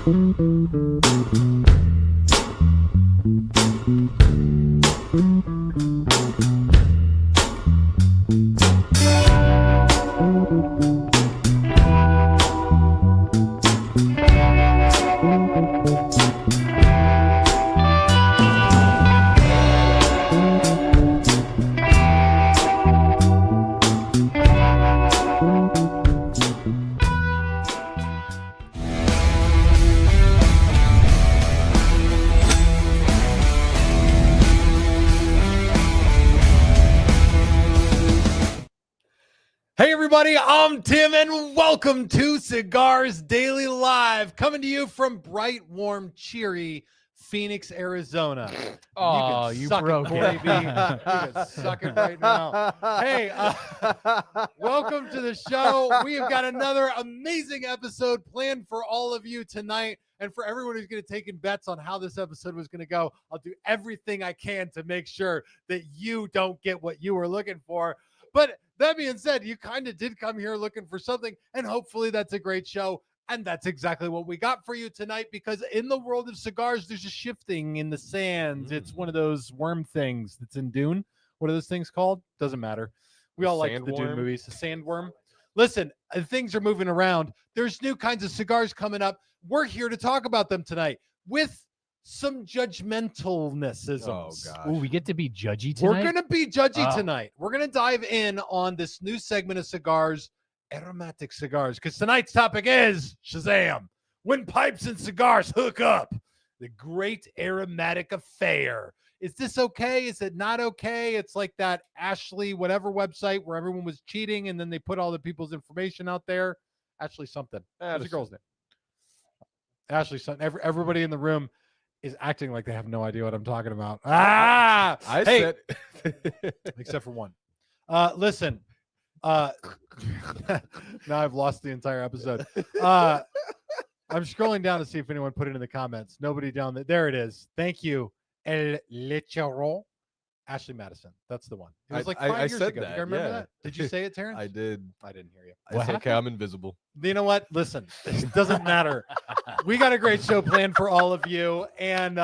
Hey everybody, I'm Tim and welcome to Cigars Daily Live, coming to you from bright, warm, cheery Phoenix, Arizona. Oh, you you suck broke it, baby. You can suck it right now. Hey, welcome to the show. We have got another amazing episode planned for all of you tonight. And for everyone who's going to take in bets on how this episode was going to go, I'll do everything I can to make sure that you don't get what you were looking for. But that being said, you kind of did come here looking for something, and hopefully that's a great show. And that's exactly what we got for you tonight, because in the world of cigars, there's a shifting in the sands. It's one of those worm things that's in Dune. What are those things called? Doesn't matter. We all like the Dune movies. The sandworm. Listen, things are moving around. There's new kinds of cigars coming up. We're here to talk about them tonight with some judgmentalness. Oh, gosh. Ooh, we get to be judgy tonight? We're going to be judgy tonight. We're going to dive in on this new segment of cigars, Aromatic Cigars, because tonight's topic is, Shazam, when pipes and cigars hook up, the great aromatic affair. Is this okay? Is it not okay? It's like that Ashley whatever website where everyone was cheating and then they put all the people's information out there. Ashley something. What's the girl's name? Ashley something. Everybody in the room is acting like they have no idea what I'm talking about. Said except for one. Listen. Now I've lost the entire episode. I'm scrolling down to see if anyone put it in the comments. Nobody down there. There it is. Thank you. El Lecheron. Ashley Madison. That's the one. It was like 5 years ago. That, you remember that? Did you say it, Terrence? I did. I didn't hear you. It's okay. I'm invisible. You know what? Listen, it doesn't matter. We got a great show planned for all of you. And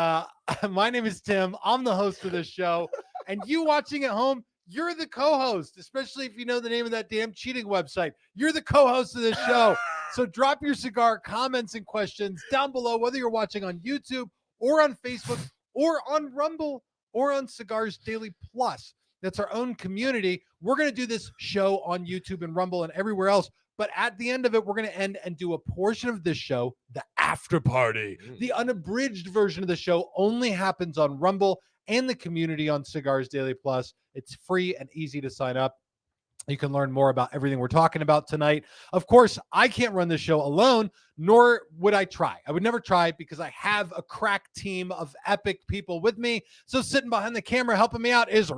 my name is Tim. I'm the host of this show. And you watching at home, you're the co-host, especially if you know the name of that damn cheating website. You're the co-host of this show. So drop your cigar comments and questions down below, whether you're watching on YouTube or on Facebook or on Rumble or on Cigars Daily Plus. That's our own community. We're going to do this show on YouTube and Rumble and everywhere else. But at the end of it, we're going to end and do a portion of this show, the after party. The unabridged version of the show only happens on Rumble and the community on Cigars Daily Plus. It's free and easy to sign up. You can learn more about everything we're talking about tonight. Of course, I can't run this show alone, nor would I try. I would never try because I have a crack team of epic people with me. So sitting behind the camera helping me out is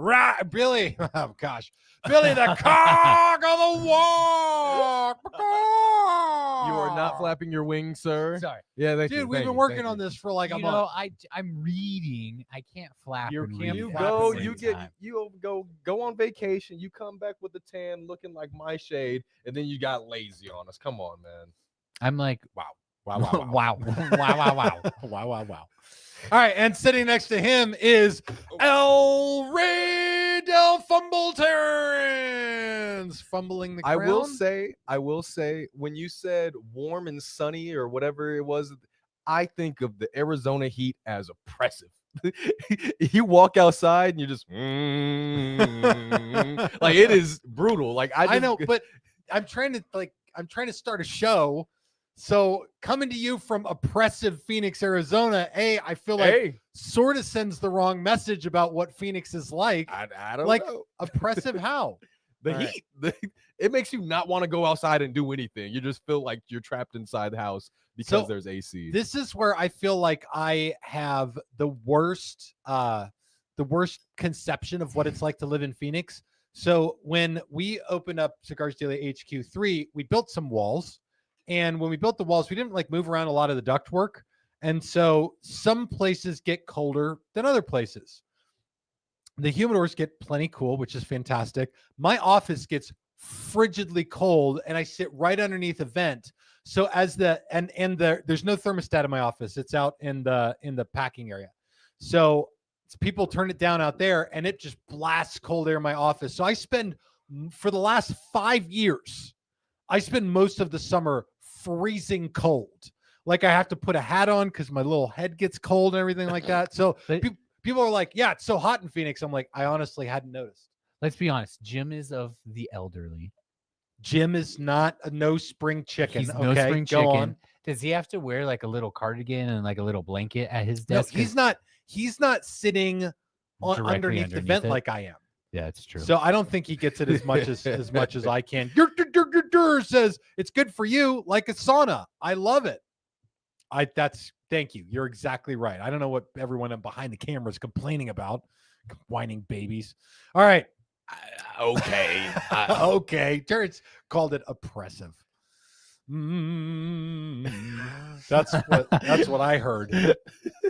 Billy. Oh, gosh. Billy, the cock of the walk. You are not flapping your wings, sir. Sorry. Yeah, we've been working on this for like a month. I'm reading. I can't flap. You and can't read flap at the and same read. time. Go on vacation. You come back with a tan looking like my shade, and then you got lazy on us. Come on, man. I'm like, Wow. wow. Wow. All right, and sitting next to him is El Rey del Fumble Terrence, fumbling the crown. I will say, when you said warm and sunny or whatever it was, I think of the Arizona heat as oppressive. You walk outside and you're just like, it is brutal. Like I know, but I'm trying to start a show. So coming to you from oppressive Phoenix, Arizona, I feel like sort of sends the wrong message about what Phoenix is like. I don't know. Oppressive how? The heat. It makes you not want to go outside and do anything. You just feel like you're trapped inside the house because there's AC. This is where I feel like I have the worst conception of what it's like to live in Phoenix. So when we opened up Cigars Daily HQ3, we built some walls. And when we built the walls, we didn't move around a lot of the ductwork. And so some places get colder than other places. The humidors get plenty cool, which is fantastic. My office gets frigidly cold, and I sit right underneath a vent. So as there's no thermostat in my office. It's out in the packing area. So people turn it down out there, and it just blasts cold air in my office. So I spend, for the last 5 years, I spend most of the summer freezing cold. Like I have to put a hat on because my little head gets cold and everything like that. So people are like, yeah, it's so hot in Phoenix. I'm like, I honestly hadn't noticed. Let's be honest. Jim is of the elderly. Jim is not a no spring chicken. He's okay, no spring go chicken. on. Does he have to wear like a little cardigan and like a little blanket at his No, desk? he's not sitting Directly underneath the vent it? like I am. Yeah, it's true. So I don't think he gets it as much as I can. Says it's good for you, like a sauna. I love it. Thank you. You're exactly right. I don't know what everyone behind the camera is complaining about. Whining babies. All right. Okay. Okay. Terrence called it oppressive. That's what I heard.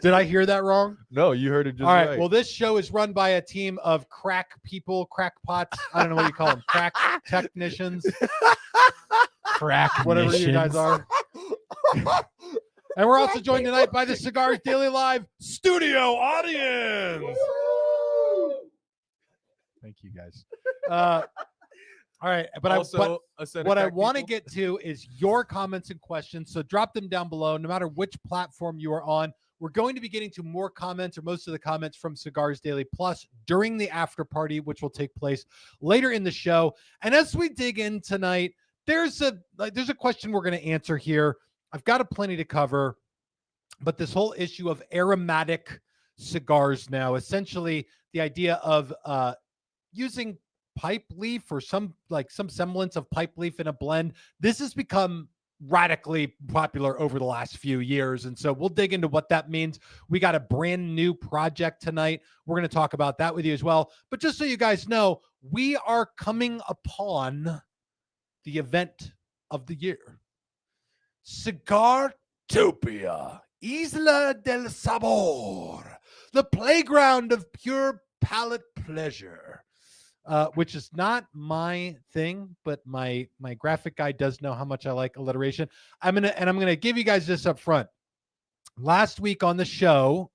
Did I hear that wrong? No, you heard it just All right. right. Well, this show is run by a team of crackpots. I don't know what you call them. Crack technicians. Crack Whatever you guys are. And we're also joined tonight by the Cigars Daily Live studio audience. Thank you, guys. All right, but what I want to get to is your comments and questions. So drop them down below, no matter which platform you are on. We're going to be getting to more comments, or most of the comments from Cigars Daily Plus during the after party, which will take place later in the show. And as we dig in tonight, there's a question we're going to answer here. I've got plenty to cover, but this whole issue of aromatic cigars now, essentially the idea of using pipe leaf or some semblance of pipe leaf in a blend. This has become radically popular over the last few years. And so we'll dig into what that means. We got a brand new project tonight. We're going to talk about that with you as well. But just so you guys know, we are coming upon the event of the year. Cigartopia, Isla del Sabor, the playground of pure palate pleasure. Which is not my thing, but my graphic guy does know how much I like alliteration. I'm gonna give you guys this up front. Last week on the show,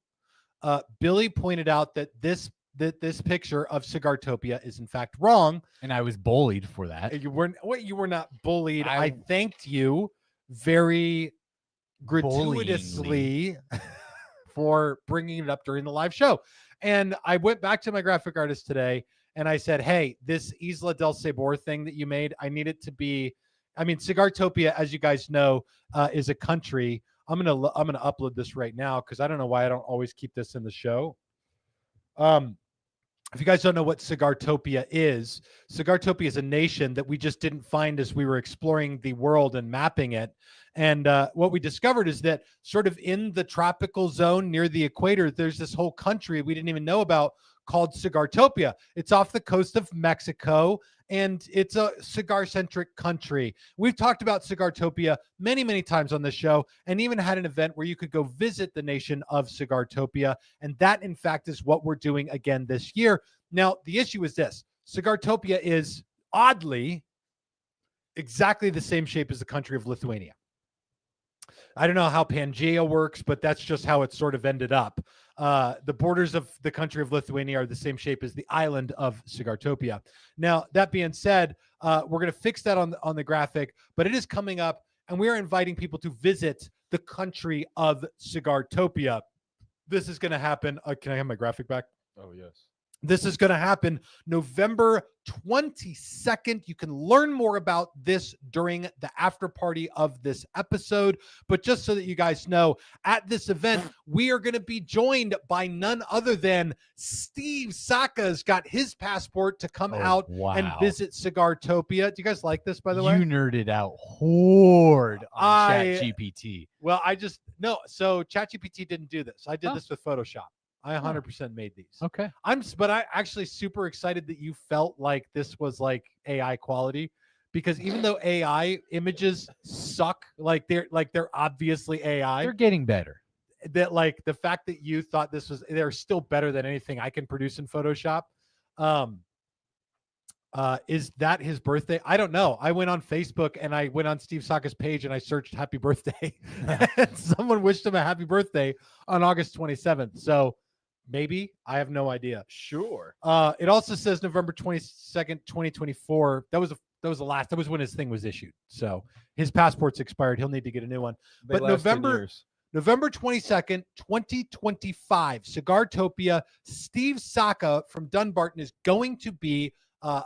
Billy pointed out that this picture of Cigartopia is in fact wrong, and I was bullied for that. You were not bullied. I thanked you very gratuitously for bringing it up during the live show, and I went back to my graphic artist today. And I said, hey, this Isla del Sabor thing that you made, I need it to be, Cigartopia, as you guys know, is a country. I'm gonna upload this right now because I don't know why I don't always keep this in the show. If you guys don't know what Cigartopia is a nation that we just didn't find as we were exploring the world and mapping it. And what we discovered is that sort of in the tropical zone near the equator, there's this whole country we didn't even know about called Cigartopia. It's off the coast of Mexico, and it's a cigar-centric country. We've talked about Cigartopia many, many times on this show, and even had an event where you could go visit the nation of Cigartopia, and that, in fact, is what we're doing again this year. Now, the issue is this. Cigartopia is, oddly, exactly the same shape as the country of Lithuania. I don't know how Pangea works, but that's just how it sort of ended up. The borders of the country of Lithuania are the same shape as the island of Cigartopia. Now, that being said, we're going to fix that on the graphic, but it is coming up, and we are inviting people to visit the country of Cigartopia. This is going to happen. Can I have my graphic back? Oh, yes. This is going to happen November 22nd. You can learn more about this during the after party of this episode. But just so that you guys know, at this event, we are going to be joined by none other than Steve Saka's got his passport to come out and visit Cigartopia. Do you guys like this, by the way? You nerded out hard on ChatGPT. Well, so ChatGPT didn't do this. I did this with Photoshop. I 100% made these. Okay. But I actually super excited that you felt like this was like AI quality, because even though AI images suck, they're obviously AI. They're getting better. That the fact that you thought they're still better than anything I can produce in Photoshop. Is that his birthday? I don't know. I went on Facebook and I went on Steve Saka's page and I searched happy birthday. And someone wished him a happy birthday on August 27th. So maybe, I have no idea. Sure. It also says November 22nd, 2024. That was when his thing was issued. So his passport's expired. He'll need to get a new one. They But last 10 years. November 22nd, 2025, Cigartopia, Steve Saka from Dunbarton is going to be I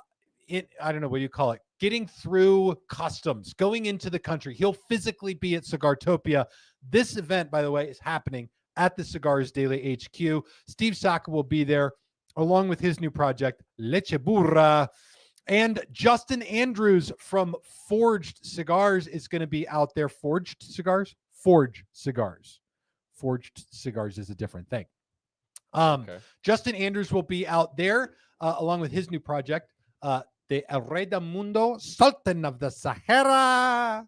don't know what you call it, getting through customs, going into the country. He'll physically be at Cigartopia. This event, by the way, is happening at the Cigars Daily HQ. Steve Saka will be there along with his new project, Leche Burra. And Justin Andrews from Forged Cigars is going to be out there. Forged Cigars? Forge Cigars. Forged Cigars is a different thing. Okay. Justin Andrews will be out there along with his new project, the El Rey del Mundo, Sultan of the Sahara,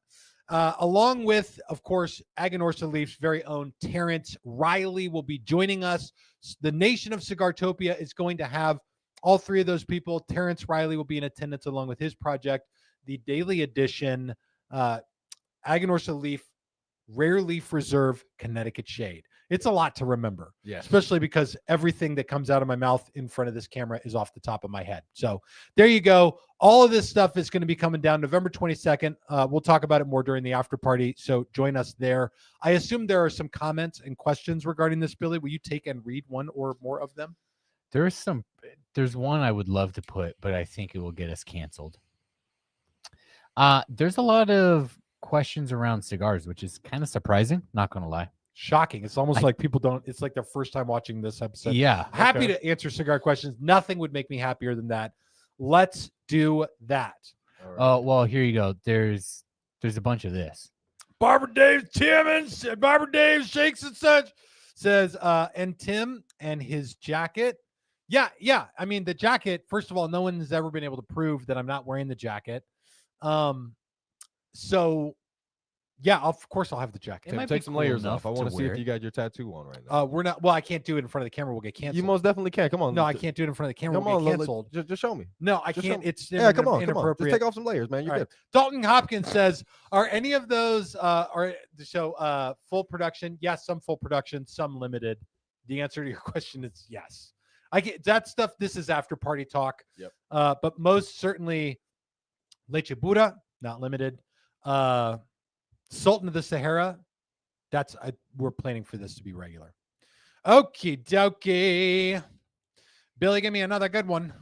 along with, of course, Aganorsa Leaf's very own Terrence Riley will be joining us. The Nation of Cigartopia is going to have all three of those people. Terrence Riley will be in attendance along with his project, the Daily Edition, Aganorsa Leaf, Rare Leaf Reserve, Connecticut Shade. It's a lot to remember, especially because everything that comes out of my mouth in front of this camera is off the top of my head. So there you go. All of this stuff is going to be coming down November 22nd. We'll talk about it more during the after party. So join us there. I assume there are some comments and questions regarding this, Billy. Will you take and read one or more of them? There's one I would love to put, but I think it will get us canceled. There's a lot of questions around cigars, which is kind of surprising, not gonna lie. Shocking. It's almost like people don't, it's like their first time watching this episode. Yeah. Happy to answer cigar questions. Nothing would make me happier than that. Let's do that. Oh, well, here you go. There's a bunch of this. Barbara Dave Timmons, Barbara Dave Shakes and Such says, and Tim and his jacket. Yeah. I mean, the jacket, first of all, no one has ever been able to prove that I'm not wearing the jacket. So yeah, of course I'll have the jacket. Tim, take some layers off. I want to see if you got your tattoo on right now. We're not. Well, I can't do it in front of the camera. We'll get canceled. You most definitely can. Come on. No, I can't do it in front of the camera. We'll get canceled. Just show me. No, I can't. It's come on. inappropriate. Just take off some layers, man. You're good. Dalton Hopkins says, "Are any of those are the show full production? Yes, some full production, some limited." The answer to your question is yes. I get that stuff. This is after party talk. Yep. But most certainly, Leche Burra, not limited. Sultan of the Sahara. We're planning for this to be regular. Okie dokie. Billy, give me another good one.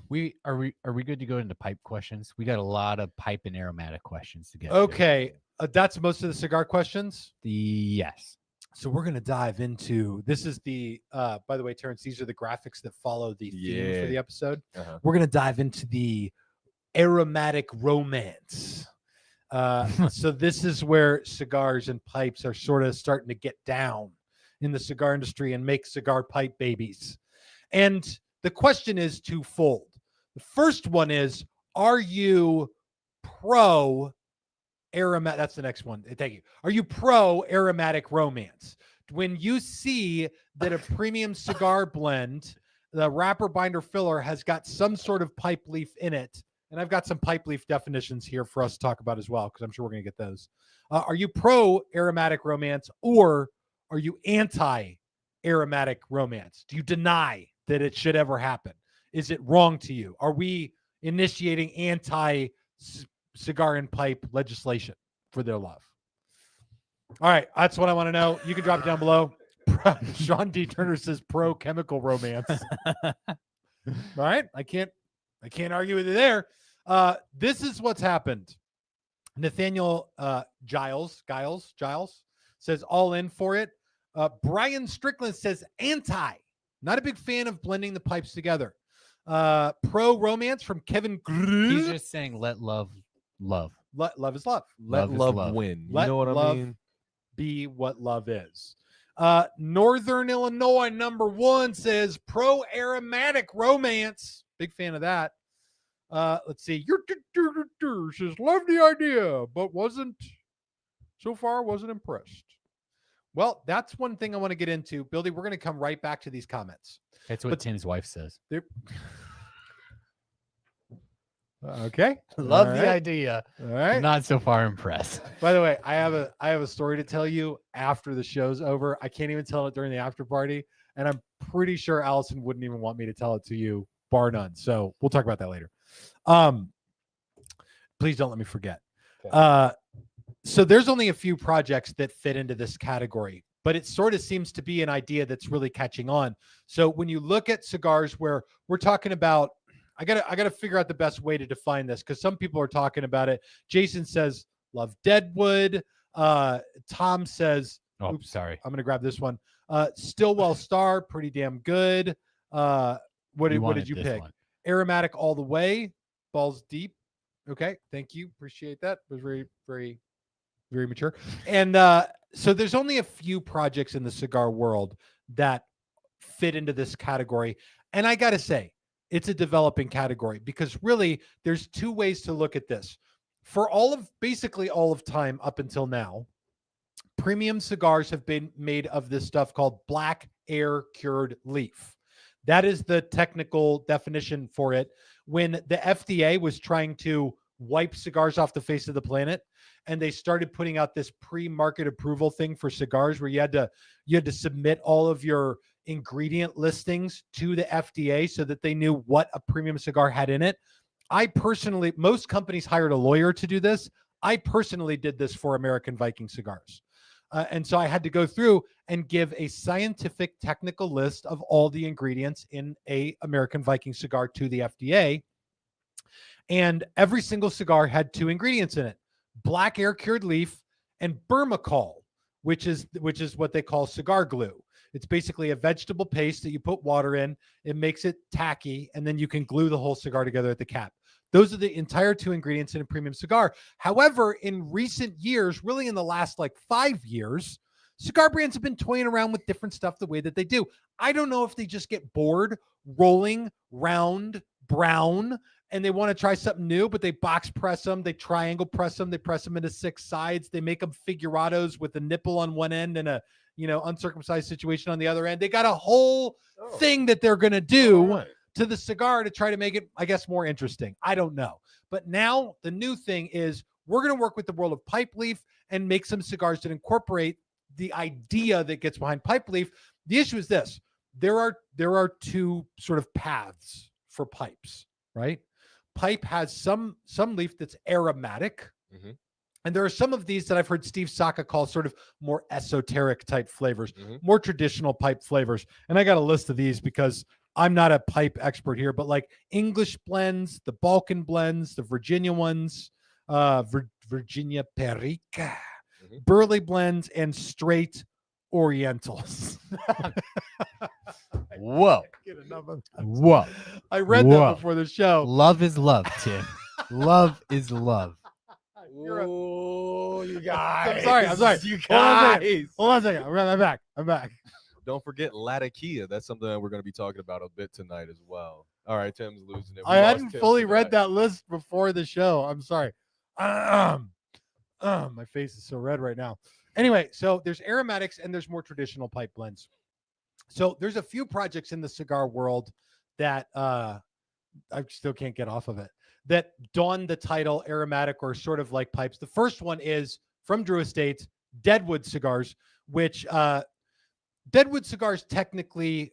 Are we good to go into pipe questions? We got a lot of pipe and aromatic questions to get. Okay. That's most of the cigar questions. Yes. So we're going to dive into, this is the, by the way, Terrence, these are the graphics that follow the theme for the episode. We're going to dive into the Aromatic Romance. So this is where cigars and pipes are sort of starting to get down in the cigar industry and make cigar pipe babies. And the question is twofold. The first one is, are you pro aromatic? That's the next one. Thank you. Are you pro Aromatic Romance? When you see that a premium cigar blend, the wrapper binder filler has got some sort of pipe leaf in it, and I've got some pipe leaf definitions here for us to talk about as well, because I'm sure we're going to get those. Are you pro Aromatic Romance, or are you anti Aromatic Romance? Do you deny that it should ever happen? Is it wrong to you? Are we initiating anti cigar and pipe legislation for their love? All right, that's what I want to know. You can drop it down below. Sean D. Turner says pro chemical romance. All right, I can't argue with you there. This is what's happened. Nathaniel Giles says all in for it. Brian Strickland says anti. Not a big fan of blending the pipes together. Pro romance from Kevin. He's just saying let love. Love is love. Let love win. You know what I mean? Be what love is. Northern Illinois #1 says pro Aromatic Romance. Big fan of that. Let's see. Says love the idea, but wasn't impressed. Well, that's one thing I want to get into. Billy, we're going to come right back to these comments. That's what Tim's wife says. Okay. Love All the right. idea. All right. Not so far impressed. By the way, I have a story to tell you after the show's over. I can't even tell it during the after party, and I'm pretty sure Allison wouldn't even want me to tell it to you, bar none. So we'll talk about that later. Please don't let me forget. Okay. So there's only a few projects that fit into this category, but it sort of seems to be an idea that's really catching on. So when you look at cigars where we're talking about, I gotta figure out the best way to define this, because some people are talking about it. Jason says love Deadwood. Tom says, Oh, oops, sorry. I'm gonna grab this one. Stillwell Star, pretty damn good. What did you pick? One. Aromatic all the way, balls deep. Okay, thank you, appreciate that. It was very, very, very mature. And so there's only a few projects in the cigar world that fit into this category, and I gotta say, it's a developing category, because really there's two ways to look at this. For basically all of time up until now, premium cigars have been made of this stuff called black air cured leaf. That is the technical definition for it. When the FDA was trying to wipe cigars off the face of the planet, and they started putting out this pre-market approval thing for cigars where you had to submit all of your ingredient listings to the FDA so that they knew what a premium cigar had in it. Most companies hired a lawyer to do this. I personally did this for American Viking Cigars. And so I had to go through and give a scientific technical list of all the ingredients in a American Viking cigar to the FDA. And every single cigar had two ingredients in it: black air cured leaf and Burmacol, which is what they call cigar glue. It's basically a vegetable paste that you put water in. It makes it tacky, and then you can glue the whole cigar together at the cap. Those are the entire two ingredients in a premium cigar. However, in recent years, really in the last 5 years, cigar brands have been toying around with different stuff the way that they do. I don't know if they just get bored rolling round brown and they want to try something new, but they box press them, they triangle press them, they press them into 6 sides, they make them figurados with a nipple on one end and a uncircumcised situation on the other end. They got a whole thing that they're going to do to the cigar to try to make it, I guess, more interesting. I don't know. But now the new thing is we're going to work with the world of pipe leaf and make some cigars that incorporate the idea that gets behind pipe leaf. The issue is this: there are two sort of paths for pipes, right? Pipe has some leaf that's aromatic. Mm-hmm. And there are some of these that I've heard Steve Saka call sort of more esoteric type flavors, more traditional pipe flavors. And I got a list of these because I'm not a pipe expert here, but like English blends, the Balkan blends, the Virginia ones, Virginia Perica, Burley blends, and straight Orientals. Whoa. Whoa. I read that before the show. Love is love, Tim. Love is love. Oh, you guys. I'm sorry. You guys. Hold on a second. I'm back. Don't forget Latakia. That's something that we're going to be talking about a bit tonight as well. All right, Tim's losing it. I hadn't fully read that list before the show. I'm sorry. My face is so red right now. Anyway, so there's aromatics and there's more traditional pipe blends. So there's a few projects in the cigar world that I still can't get off of it, that don the title aromatic or sort of like pipes. The first one is from Drew Estates, Deadwood Cigars, which Deadwood Cigars technically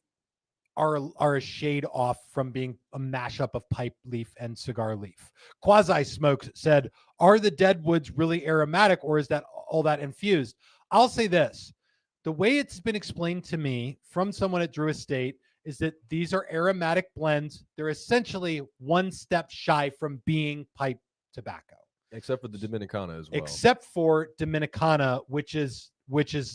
are a shade off from being a mashup of pipe leaf and cigar leaf. Quasi Smokes said, are the Deadwoods really aromatic, or is that all that infused? I'll say this. The way it's been explained to me from someone at Drew Estate is that these are aromatic blends. They're essentially one step shy from being pipe tobacco. Except for the Dominicana as well. Except for Dominicana, which is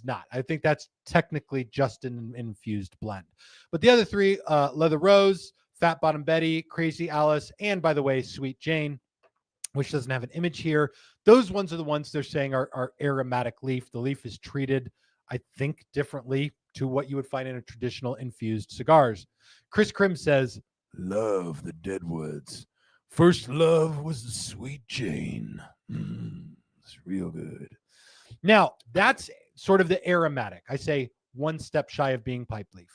not. I think that's technically just an infused blend. But the other three, Leather Rose, Fat Bottom Betty, Crazy Alice, and by the way, Sweet Jane, which doesn't have an image here. Those ones are the ones they're saying are aromatic leaf. The leaf is treated, I think, differently to what you would find in a traditional infused cigars. Chris Krim says, love the Deadwoods. First love was the Sweet Jane. It's real good. Now, that's sort of the aromatic. I say one step shy of being pipe leaf.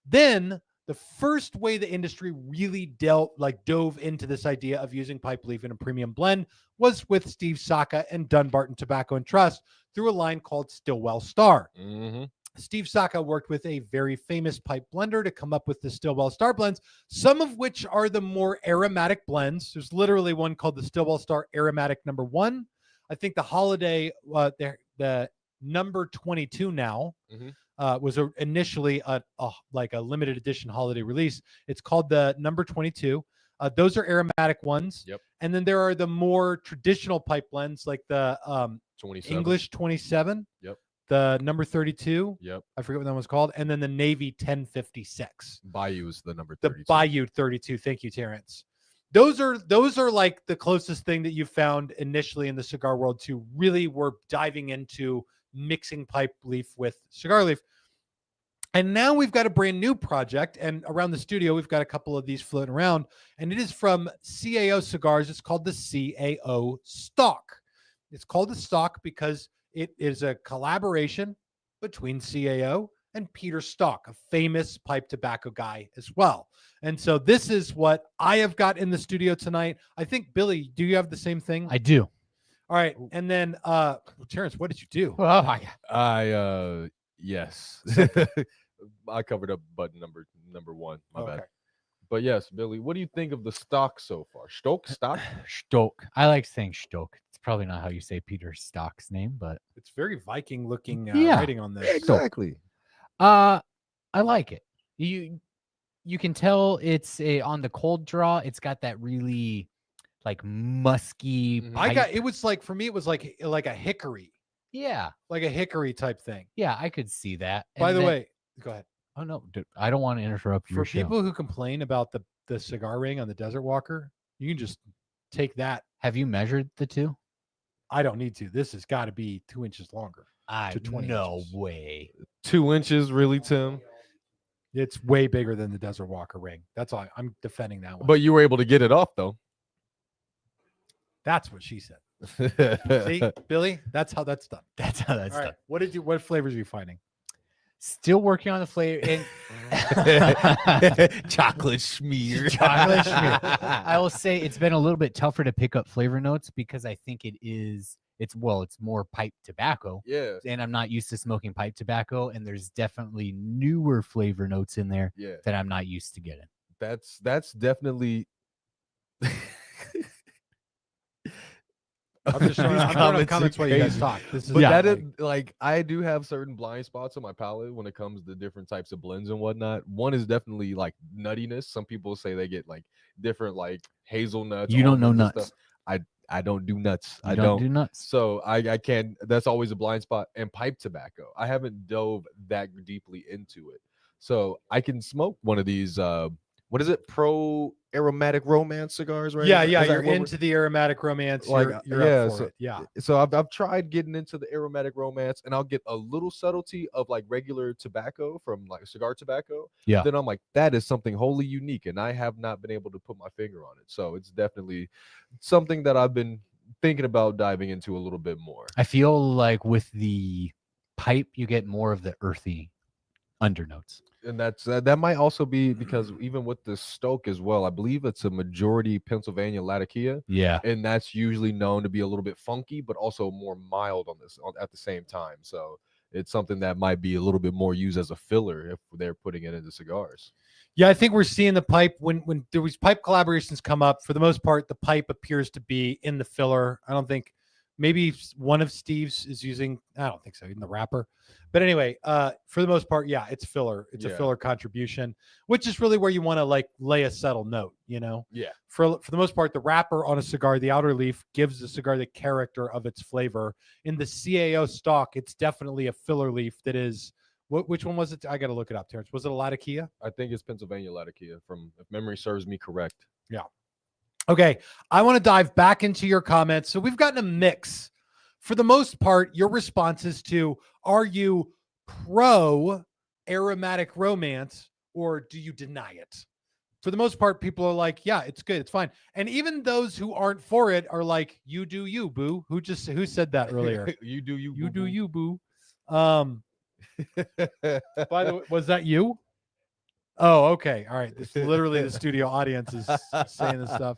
Then the first way the industry really dove into this idea of using pipe leaf in a premium blend was with Steve Saka and Dunbarton Tobacco and Trust through a line called Stillwell Star. Mm-hmm. Steve Saka worked with a very famous pipe blender to come up with the Stillwell Star blends, some of which are the more aromatic blends. There's literally one called the Stillwell Star Aromatic No. 1. I think the Holiday, the number 22 now, was initially a limited edition holiday release. It's called the number 22. Those are aromatic ones. Yep. And then there are the more traditional pipe blends like the 27. English 27. Yep. The number 32. Yep. I forget what that one's called. And then the Navy 1056. Bayou is the number 32. The Bayou 32. Thank you, Terrence. Those are like the closest thing that you found initially in the cigar world to really were diving into mixing pipe leaf with cigar leaf. And now we've got a brand new project, and around the studio we've got a couple of these floating around, and it is from CAO Cigars. It's called the CAO Stock. It's called the Stock because it is a collaboration between CAO and Peter Stock, a famous pipe tobacco guy as well. And so this is what I have got in the studio tonight. I think, Billy, do you have the same thing? I do. All right. And then, Terrence, what did you do? Oh my I yes. I covered up button number 1. My bad. But yes, Billy, what do you think of the stock so far? Stock? Stock. I like saying Stock. It's probably not how you say Peter Stock's name, but It's very Viking looking Yeah. writing on this. Exactly. I like it. You can tell it's on the cold draw. It's got that really like musky. Mhm. It was like, for me, it was like a hickory, Yeah, like a hickory type thing. yeah, I could see that. By And the then- way, go ahead. oh no, dude, I don't want to interrupt For your show. people who complain about the cigar ring on the Desert Walker, you can just take that. Have you measured the two? I don't need to. This has got to be 2 inches longer. I 20 no inches. way. 2 inches, really, Tim? It's way bigger than the Desert Walker ring. That's all. I'm defending that one. But you were able to get it off, though. That's what she said. See, Billy, that's how that's done. That's how that's All done. right. What flavors are you finding? Still working on the flavor. And Chocolate schmear. chocolate schmear. I will say it's been a little bit tougher to pick up flavor notes because I think it's more pipe tobacco. Yeah. And I'm not used to smoking pipe tobacco, and there's definitely newer flavor notes in there Yeah. that I'm not used to getting. That's definitely. I'm just throwing out comments while you guys talk. This is But Yeah. that is like I do have certain blind spots on my palate when it comes to different types of blends and whatnot. One is definitely like nuttiness. Some people say they get like different like hazelnuts. You don't know almonds and nuts. stuff. I don't do nuts. You I don't do nuts. So I can't. That's always a blind spot. And pipe tobacco, I haven't dove that deeply into it. So I can smoke one of these. What is it? Aromatic Romance cigars, right? Yeah, Is yeah. that You're what we're- into the aromatic romance. Like, You're yeah, up for so- it. Yeah. So I've tried getting into the aromatic romance, and I'll get a little subtlety of like regular tobacco from like cigar tobacco. Yeah. Then I'm like, that is something wholly unique, and I have not been able to put my finger on it. So it's definitely something that I've been thinking about diving into a little bit more. I feel like with the pipe, you get more of the earthy undernotes. And that might also be because even with the Stoke as well, I believe it's a majority Pennsylvania Latakia. Yeah. And that's usually known to be a little bit funky, but also more mild at the same time. So it's something that might be a little bit more used as a filler if they're putting it into cigars. Yeah, I think we're seeing the pipe when there was pipe collaborations come up. For the most part, the pipe appears to be in the filler. I don't think maybe one of Steve's is using. I don't think so. In the wrapper, but anyway, for the most part, yeah, it's filler. It's a Yeah. filler contribution, which is really where you want to like lay a subtle note. You know, Yeah. for the most part, the wrapper on a cigar, the outer leaf, gives the cigar the character of its flavor. In the CAO stock, it's definitely a filler leaf that is. Which one was it? I got to look it up, Terrence. Was it a Latakia? I think it's Pennsylvania Latakia, if memory serves me correct. Okay, I want to dive back into your comments. So we've gotten a mix. For the most part, your responses to are you pro aromatic romance or do you deny it? For the most part, people are like, yeah, it's good, it's fine. And even those who aren't for it are like, you do you, boo. Who said that earlier? You do you. You do boo-boo. you, boo. By the way, was that you? Oh, okay. All right. This literally the studio audience is saying this stuff.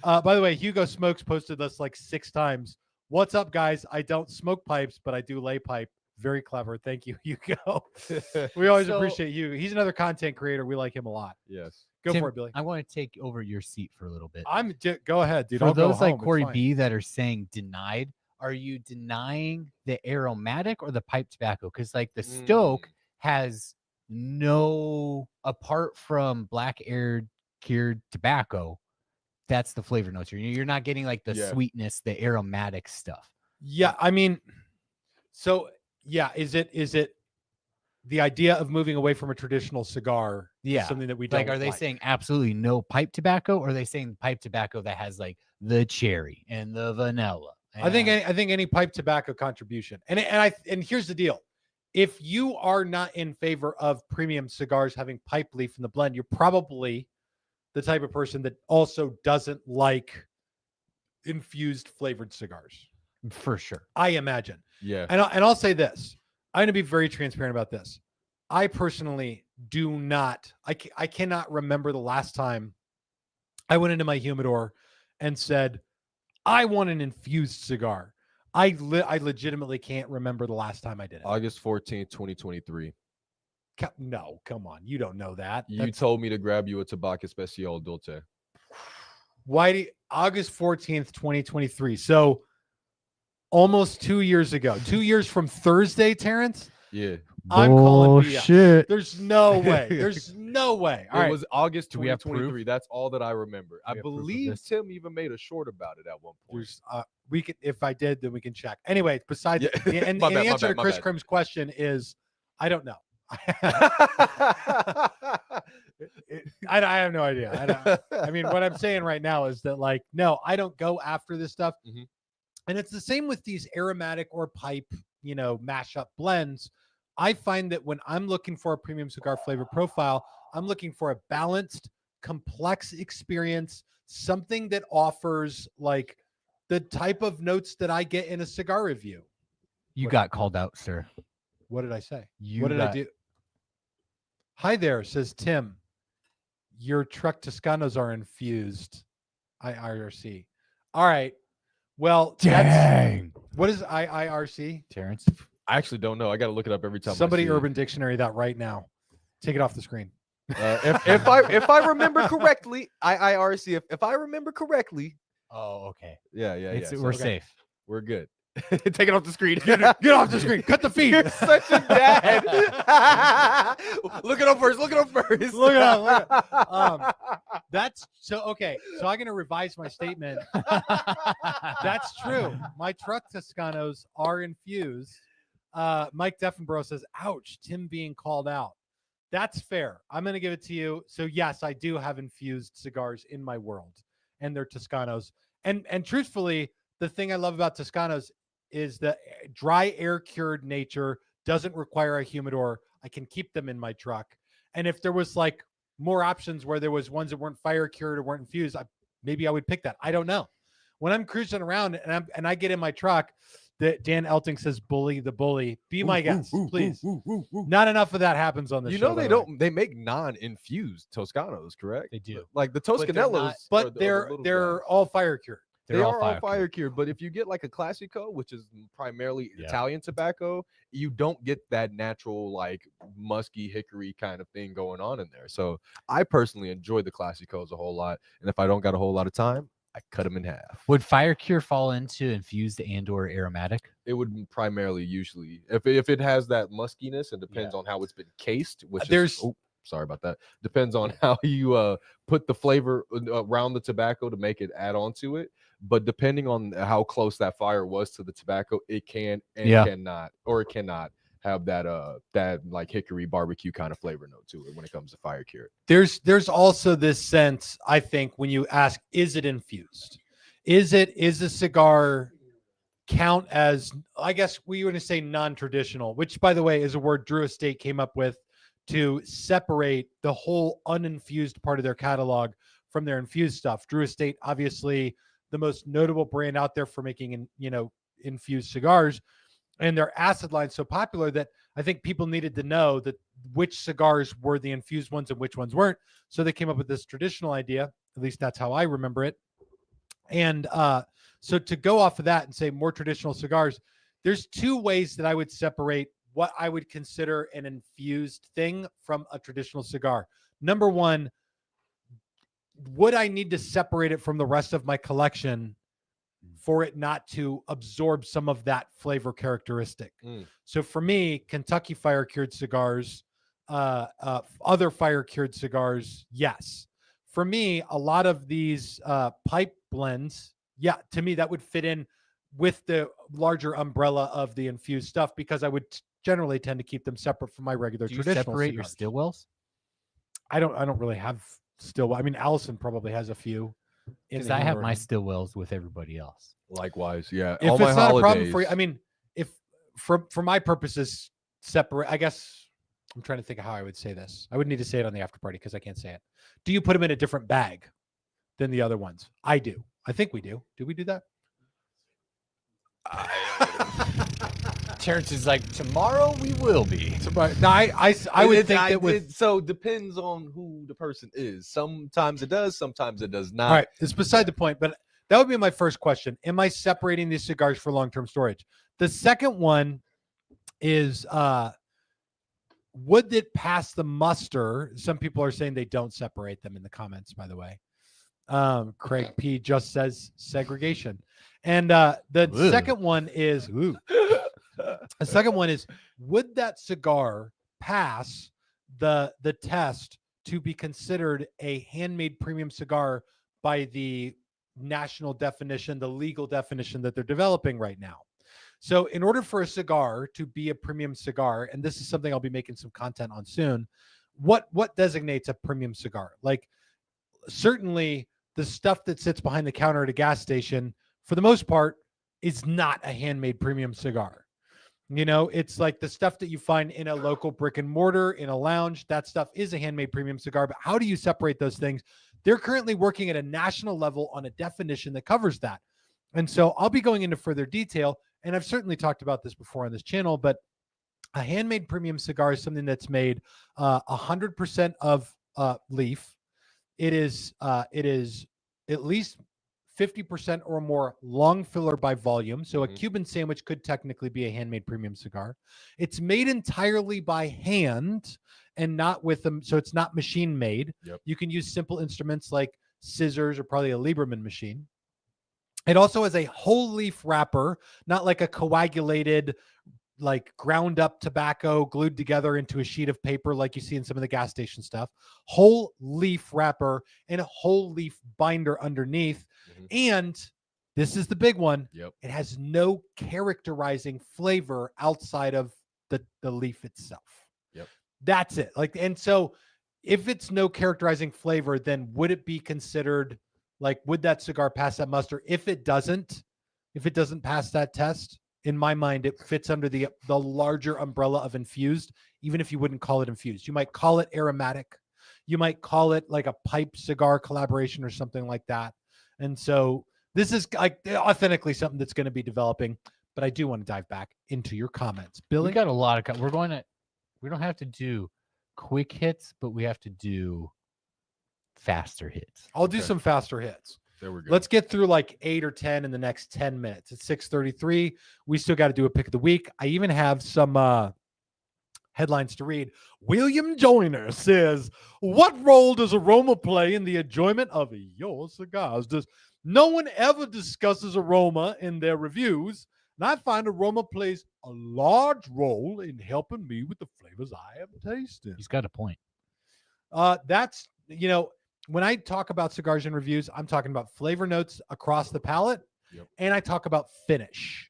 By the way, Hugo Smokes posted this like 6 times. What's up, guys? I don't smoke pipes, but I do lay pipe. Very clever. Thank you, Hugo. We always So- appreciate you. He's another content creator. We like him a lot. Yes. Go Tim, for it, Billy. I want to take over your seat for a little bit. Go ahead, dude. For I'll go those like home. It's Corey fine. B that are saying denied, are you denying the aromatic or the pipe tobacco? Because like the Stoke has no, apart from black air cured tobacco, that's the flavor notes. You're not getting like the Yeah. sweetness, the aromatic stuff. Yeah, I mean, so yeah, is it the idea of moving away from a traditional cigar? Is Yeah. something that we don't Like, are they saying absolutely no pipe tobacco, or are they saying pipe tobacco that has like the cherry and the vanilla? I think and- any pipe tobacco contribution, and here's the deal: if you are not in favor of premium cigars having pipe leaf in the blend, you're probably the type of person that also doesn't like infused flavored cigars. for sure. I imagine. Yeah. And I'll say this: I'm going to be very transparent about this. I personally do not. I cannot remember the last time I went into my humidor and said, I want an infused cigar. I legitimately can't remember the last time I did it. August 14th, 2023. No, come on. You don't know that. You That's- told me to grab you a Tabacco Especial Dulce. August 14th, 2023. So almost 2 years ago. 2 years from Thursday, Terrence? Yeah. I'm calling BS. Bullshit. There's no way. There's no way. All It right. was August Do we have proof? 2023. That's all that I remember. I We have proof of believe this? Tim even made a short about it at one point. There's we could, if I did, then we can check. Anyway, besides Yeah. and My the bad, my answer bad, to my Chris bad. Krim's question is I don't know. I have no idea. I mean, what I'm saying right now is that, like, no, I don't go after this stuff. Mhm. And it's the same with these aromatic or pipe, mashup blends. I find that when I'm looking for a premium cigar flavor profile, I'm looking for a balanced, complex experience, something that offers like the type of notes that I get in a cigar review. You What- got called out, sir. What did I say? You What did I got- do? Hi there, says Tim. Your truck Toscanos are infused. IRC. All right. Well, Dang. what is IIRC? Terrence. I actually don't know. I got to look it up every time. Somebody I see Urban Dictionary that right now. Take it off the screen. If I remember correctly, IIRC. If I remember correctly, Oh, okay. yeah. It's, So we're safe. we're good. Take it off the screen. Get off the screen. Cut the feed. You're such a dad. Look it up first. Look it up first. Look it up, That's so okay. So I'm gonna revise my statement. That's true. My truck Toscanos are infused. Mike Deffenborough says, ouch, Tim being called out. That's fair. I'm going to give it to you. So yes, I do have infused cigars in my world, and they're Toscanos. And truthfully, the thing I love about Toscanos is the dry air cured nature. Doesn't require a humidor. I can keep them in my truck. And if there was like more options where there was ones that weren't fire cured or weren't infused, maybe I would pick that. I don't know. When I'm cruising around and I get in my truck, Dan Elting says, "Bully the bully." Be my guest, please. Not enough of that happens on this. You show, know by they the way. don't. They make non-infused Toscanos, correct? They do. Like the they're not- Toscanellos, but they're all fire cured. they They're are all fire fire cured. But if you get like a Classico, which is primarily Yeah. Italian tobacco, you don't get that natural like musky hickory kind of thing going on in there. So I personally enjoy the Classicos a whole lot, and if I don't got a whole lot of time, I cut them in half. Would fire cure fall into infused and or aromatic? It would primarily usually if it has that muskiness, and depends on how it's been cased. Which There's- is, sorry about that. Depends on how you put the flavor around the tobacco to make it add on to it. But depending on how close that fire was to the tobacco, it can and Yeah. cannot, or it cannot have that like hickory barbecue kind of flavor note to it when it comes to fire cure. There's also this sense, I think, when you ask, is it infused? Is a cigar count as, I guess we want to say non-traditional, which by the way is a word Drew Estate came up with to separate the whole uninfused part of their catalog from their infused stuff. Drew Estate, obviously the most notable brand out there for making infused cigars. and their acid line so popular that I think people needed to know that which cigars were the infused ones and which ones weren't. So they came up with this traditional idea. At least that's how I remember it. And so to go off of that and say more traditional cigars, there's two ways that I would separate what I would consider an infused thing from a traditional cigar. Number one, would I need to separate it from the rest of my collection for it not to absorb some of that flavor characteristic? So for me, Kentucky fire cured cigars, other fire cured cigars, yes. For me, a lot of these pipe blends, yeah, to me that would fit in with the larger umbrella of the infused stuff, because I would generally tend to keep them separate from my regular Do you traditional separate cigars. your Stillwells? I don't really have Stillwell. I mean, Allison probably has a few. Because I have my Stillwells with everybody else. Likewise, yeah. If all it's my not holidays, a problem for you, I mean, if for my purposes, separate. I guess I'm trying to think of how I would say this. I would need to say it on the after party because I can't say it. Do you put them in a different bag than the other ones? I do. I think we do. Do we do that? Terrence is like, tomorrow we will be. No, I would think that with. So depends on who the person is. Sometimes it does, sometimes it does not. All right, it's beside the point, but that would be my first question. Am I separating these cigars for long-term storage? The second one is, would it pass the muster? Some people are saying they don't separate them in the comments, by the way. Craig P just says segregation. And the second one is, the second one is, would that cigar pass the test to be considered a handmade premium cigar by the national definition, the legal definition that they're developing right now? So in order for a cigar to be a premium cigar, and this is something I'll be making some content on soon, what designates a premium cigar? Like, certainly the stuff that sits behind the counter at a gas station, for the most part, is not a handmade premium cigar. You know, it's like the stuff that you find in a local brick and mortar, in a lounge, that stuff is a handmade premium cigar. But how do you separate those things? They're currently working at a national level on a definition that covers that. And so I'll be going into further detail, and I've certainly talked about this before on this channel, but a handmade premium cigar is something that's made 100% of leaf. It is at least 50% or more long filler by volume. So a Cuban sandwich could technically be a handmade premium cigar. It's made entirely by hand and not with them. So it's not machine made. Yep. You can use simple instruments like scissors or probably a Lieberman machine. It also has a whole leaf wrapper, not like a coagulated, like ground up tobacco glued together into a sheet of paper like you see in some of the gas station stuff. Whole leaf wrapper and a whole leaf binder underneath. And this is the big one. Yep. It has no characterizing flavor outside of the leaf itself. Yep. That's it. Like, and so if it's no characterizing flavor, then would it be considered, like, would that cigar pass that muster? If it doesn't pass that test, in my mind, it fits under the larger umbrella of infused, even if you wouldn't call it infused. You might call it aromatic. You might call it like a pipe cigar collaboration or something like that. And so this is like authentically something that's going to be developing, but I do want to dive back into your comments. Billy? We got a lot of, we don't have to do quick hits, but we have to do faster hits. I'll do some faster hits. There we go. Let's get through like 8 or 10 in the next 10 minutes. It's 6:33. We still got to do a pick of the week. I even have some headlines to read. William Joyner says, what role does aroma play in the enjoyment of your cigars? No one ever discusses aroma in their reviews, and I find aroma plays a large role in helping me with the flavors I am tasting. He's got a point. That's, when I talk about cigars and reviews, I'm talking about flavor notes across the palate, and I talk about finish.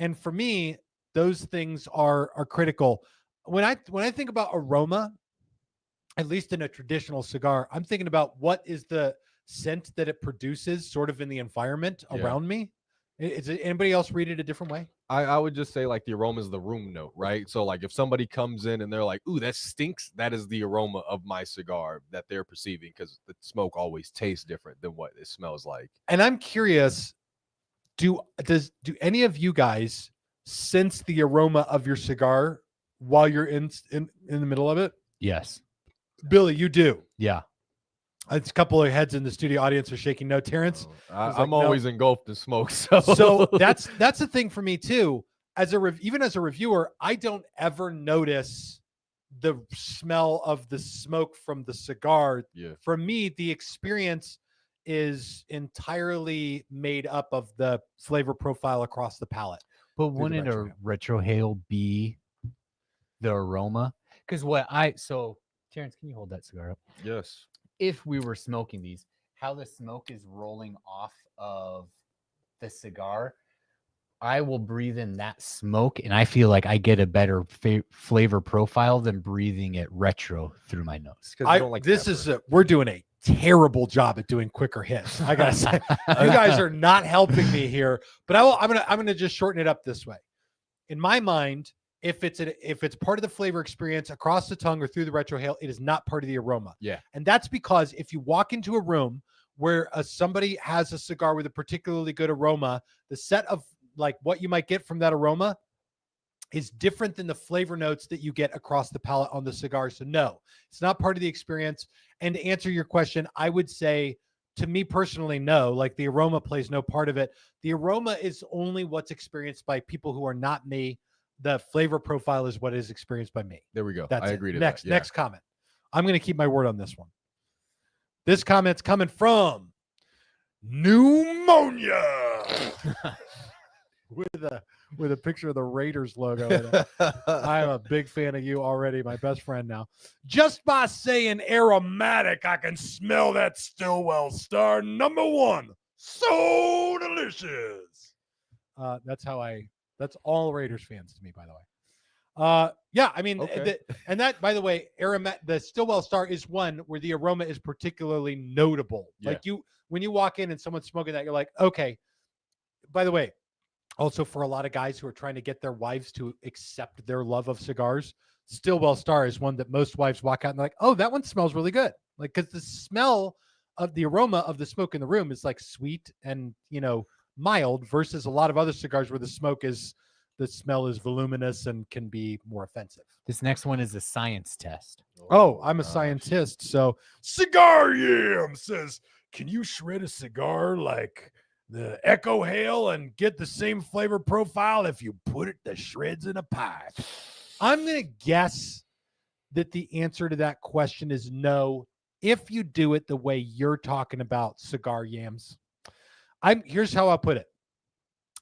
And for me, those things are critical. When I think about aroma, at least in a traditional cigar, I'm thinking about what is the scent that it produces sort of in the environment around me. Is it, anybody else read it a different way? I would just say like the aroma is the room note, right? So like if somebody comes in and they're like, ooh, that stinks, that is the aroma of my cigar that they're perceiving, because the smoke always tastes different than what it smells like. And I'm curious, do any of you guys sense the aroma of your cigar while you're in the middle of it? Yes. Billy, you do. Yeah. It's a couple of heads in the studio audience are shaking no. Terrence, I'm no. always engulfed in smoke. So, so that's the thing for me too. Even as a reviewer, I don't ever notice the smell of the smoke from the cigar. yeah. For me, the experience is entirely made up of the flavor profile across the palate. But the wouldn't a retrohale be the aroma? Because so Terrence, can you hold that cigar up? Yes. If we were smoking these, how the smoke is rolling off of the cigar, I will breathe in that smoke, and I feel like I get a better flavor profile than breathing it retro through my nose. We're doing a terrible job at doing quicker hits. I gotta say, you guys are not helping me here. But I'm gonna just shorten it up this way. In my mind, if it's part of the flavor experience across the tongue or through the retrohale, it is not part of the aroma. Yeah. And that's because if you walk into a room where somebody has a cigar with a particularly good aroma, the set of like what you might get from that aroma is different than the flavor notes that you get across the palate on the cigar. So no, it's not part of the experience. And to answer your question, I would say, to me personally, no, like the aroma plays no part of it. The aroma is only what's experienced by people who are not me. The flavor profile is what is experienced by me. There we go. That's I it. agree to Next, that. Yeah. next comment. I'm going to keep my word on this one. This comment's coming from Numonia with a picture of the Raiders logo in it. I'm a big fan of you already, my best friend now. Just by saying aromatic, I can smell that Stillwell Star #1. So delicious. That's all Raiders fans to me, by the way. Yeah, I mean, Okay. and that, by the way, the Stillwell Star is one where the aroma is particularly notable. Yeah. Like when you walk in and someone's smoking that, you're like, okay. By the way, also for a lot of guys who are trying to get their wives to accept their love of cigars, Stillwell Star is one that most wives walk out and they're like, oh, that one smells really good. Like, because the smell of the aroma of the smoke in the room is like sweet and, mild versus a lot of other cigars where the smell is voluminous and can be more offensive. This next one is a science test. Oh, I'm a scientist. So Cigar Yam says, can you shred a cigar like the Echo Hail and get the same flavor profile if you put the shreds in a pipe? I'm going to guess that the answer to that question is no, if you do it the way you're talking about Cigar Yams. Here's how I'll put it.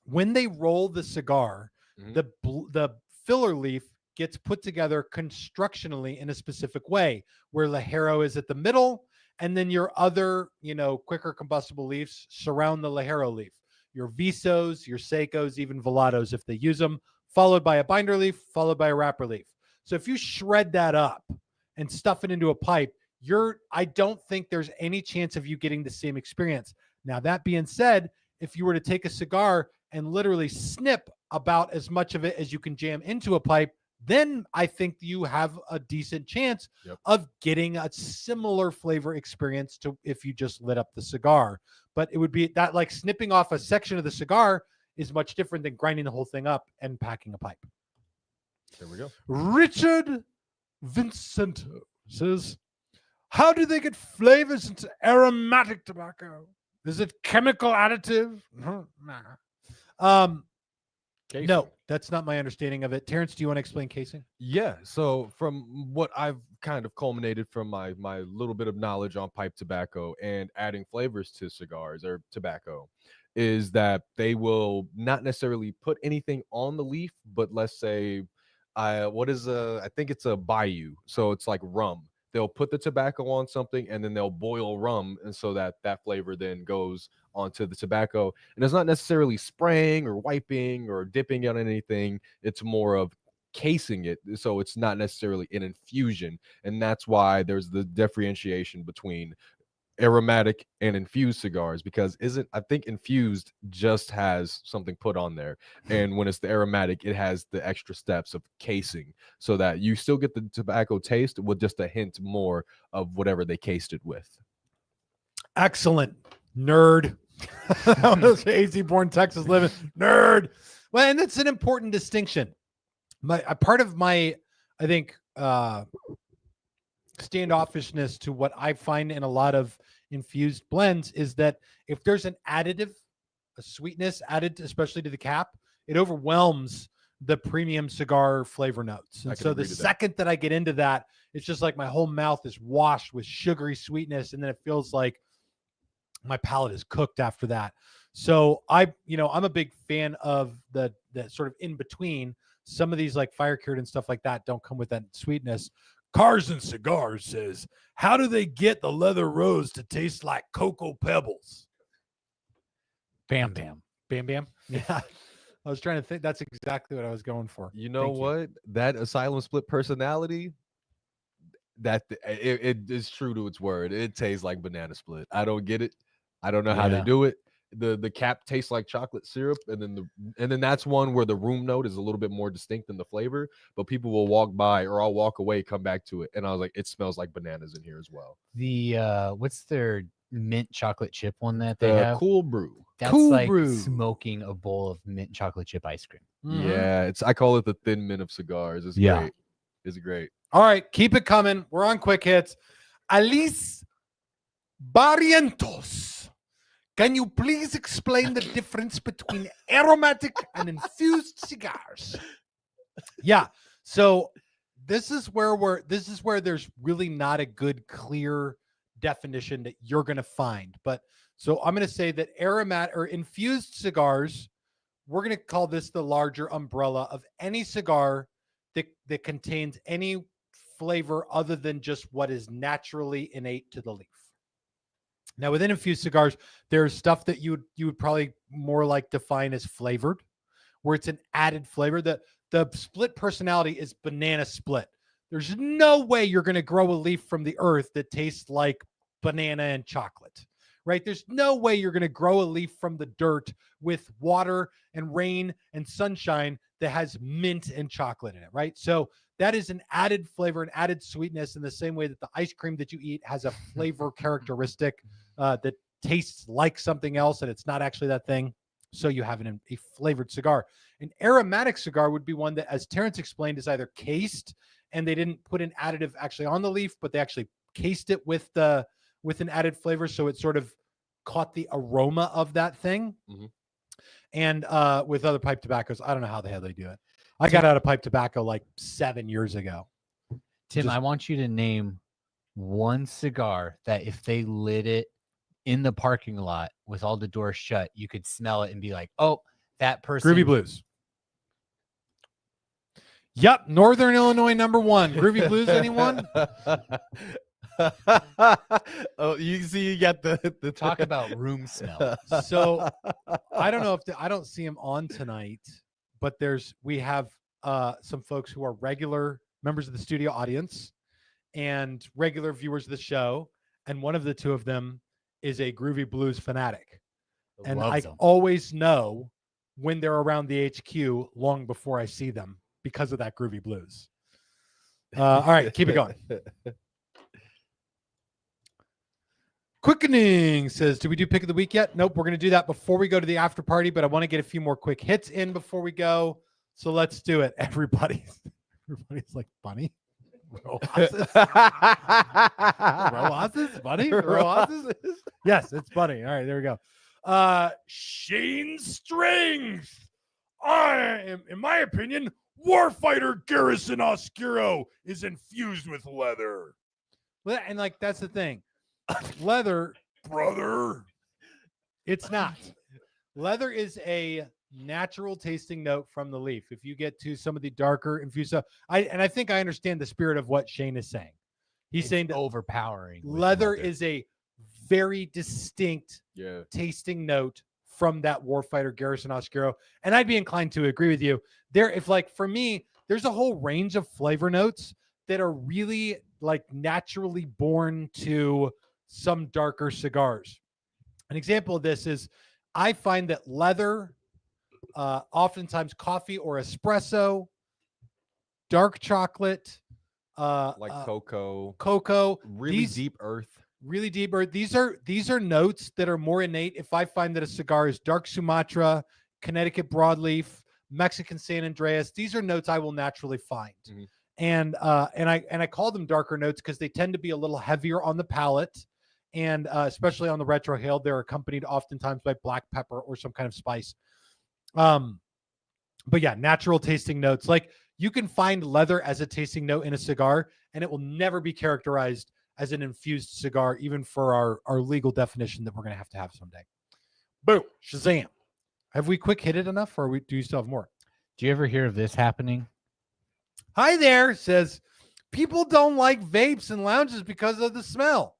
When they roll the cigar, the filler leaf gets put together constructionally in a specific way, where Ligero is at the middle, and then your other, quicker combustible leaves surround the Ligero leaf. Your Visos, your Sakos, even Velados, if they use them, followed by a binder leaf, followed by a wrapper leaf. So if you shred that up and stuff it into a pipe, I don't think there's any chance of you getting the same experience. Now, that being said, if you were to take a cigar and literally snip about as much of it as you can jam into a pipe, then I think you have a decent chance of getting a similar flavor experience to if you just lit up the cigar. But it would be that, like, snipping off a section of the cigar is much different than grinding the whole thing up and packing a pipe. There we go. Richard Vincento says, how do they get flavors into aromatic tobacco? Is it chemical additive? No, that's not my understanding of it. Terrence, do you want to explain casing? Yeah. So from what I've kind of culminated from my little bit of knowledge on pipe tobacco and adding flavors to cigars or tobacco, is that they will not necessarily put anything on the leaf, but let's say, I think it's a bayou. So it's like rum. They'll put the tobacco on something and then they'll boil rum, and so that flavor then goes onto the tobacco. And it's not necessarily spraying or wiping or dipping on anything. It's more of casing it, so it's not necessarily an infusion. And that's why there's the differentiation between aromatic and infused cigars, because I think infused just has something put on there, and when it's the aromatic, it has the extra steps of casing, so that you still get the tobacco taste with just a hint more of whatever they cased it with. Excellent. Nerd. AZ born Texas living nerd. Well, and that's an important distinction. A part of my, I think, standoffishness to what I find in a lot of infused blends is that if there's an additive, a sweetness added, especially to the cap, it overwhelms the premium cigar flavor notes. And so the second that I get into that, it's just like my whole mouth is washed with sugary sweetness, and then it feels like my palate is cooked after that. So I'm a big fan of the sort of in between. Some of these like fire cured and stuff like that don't come with that sweetness. Cars and Cigars says, how do they get the leather rose to taste like cocoa pebbles? Bam, bam. Bam, bam. Yeah. I was trying to think. That's exactly what I was going for. You know what? That asylum split personality, that it is true to its word. It tastes like banana split. I don't get it. I don't know how they do it. The cap tastes like chocolate syrup, and then that's one where the room note is a little bit more distinct than the flavor, but people will walk by or I'll walk away, come back to it, and I was like, it smells like bananas in here as well. The what's their mint chocolate chip one that they have? Cool Brew. That's Cool like Brew. smoking a bowl of mint chocolate chip ice cream. Mm-hmm. Yeah, I call it the thin mint of cigars. It's great. It's great. All right, keep it coming. We're on quick hits. Alice Barrientos. Can you please explain the difference between aromatic and infused cigars? Yeah. So this is where there's really not a good, clear definition that you're going to find. But so I'm going to say that aromatic or infused cigars, we're going to call this the larger umbrella of any cigar that contains any flavor other than just what is naturally innate to the leaf. Now, within infused cigars, there's stuff that you would probably more like define as flavored, where it's an added flavor. The split personality is banana split. There's no way you're going to grow a leaf from the earth that tastes like banana and chocolate, right? There's no way you're going to grow a leaf from the dirt with water and rain and sunshine that has mint and chocolate in it, right? So that is an added flavor, an added sweetness in the same way that the ice cream that you eat has a flavor characteristic that tastes like something else and it's not actually that thing. So you have a flavored cigar. An aromatic cigar would be one that, as Terrence explained, is either cased and they didn't put an additive actually on the leaf, but they actually cased it with an added flavor. So it sort of caught the aroma of that thing. Mm-hmm. And with other pipe tobaccos, I don't know how the hell they do it. I got out of pipe tobacco like 7 years ago. Tim, I want you to name one cigar that if they lit it in the parking lot with all the doors shut, you could smell it and be like, oh, that person. Groovy Blues. Yep. Northern Illinois #1. Groovy Blues, anyone? Oh, you see, you got the talk about room smell. So I don't know if I don't see him on tonight, but we have some folks who are regular members of the studio audience and regular viewers of the show. And one of the two of them is a Groovy Blues fanatic. And I always know when they're around the HQ long before I see them because of that Groovy Blues. All right, keep it going. Quickening says, do we do pick of the week yet? Nope. We're going to do that before we go to the after party, but I want to get a few more quick hits in before we go. So let's do it. Everybody's like, bunny? Roasis? Bunny? Roasis? Yes, it's bunny. All right, there we go. Shane Strength. In my opinion, Warfighter Garrison Oscuro is infused with leather. And like, that's the thing. Leather, brother. It's not. Leather is a natural tasting note from the leaf. If you get to some of the darker infused stuff, I think I understand the spirit of what Shane is saying. He's saying that overpowering. Leather is a very distinct tasting note from that Warfighter Garrison Oscuro. And I'd be inclined to agree with you. For me, there's a whole range of flavor notes that are really like naturally born to some darker cigars. An example of this is I find that leather, oftentimes coffee or espresso, dark chocolate, like cocoa, really deep earth. These are notes that are more innate. If I find that a cigar is dark Sumatra, Connecticut broadleaf, Mexican San Andreas. These are notes I will naturally find. Mhm. And I call them darker notes because they tend to be a little heavier on the palate. And especially on the retrohale, they're accompanied oftentimes by black pepper or some kind of spice. But yeah, natural tasting notes. Like you can find leather as a tasting note in a cigar, and it will never be characterized as an infused cigar, even for our legal definition that we're going to have someday. Boom, Shazam. Have we quick hit it enough, or do you still have more? Do you ever hear of this happening? Hi there, says people don't like vapes and lounges because of the smell.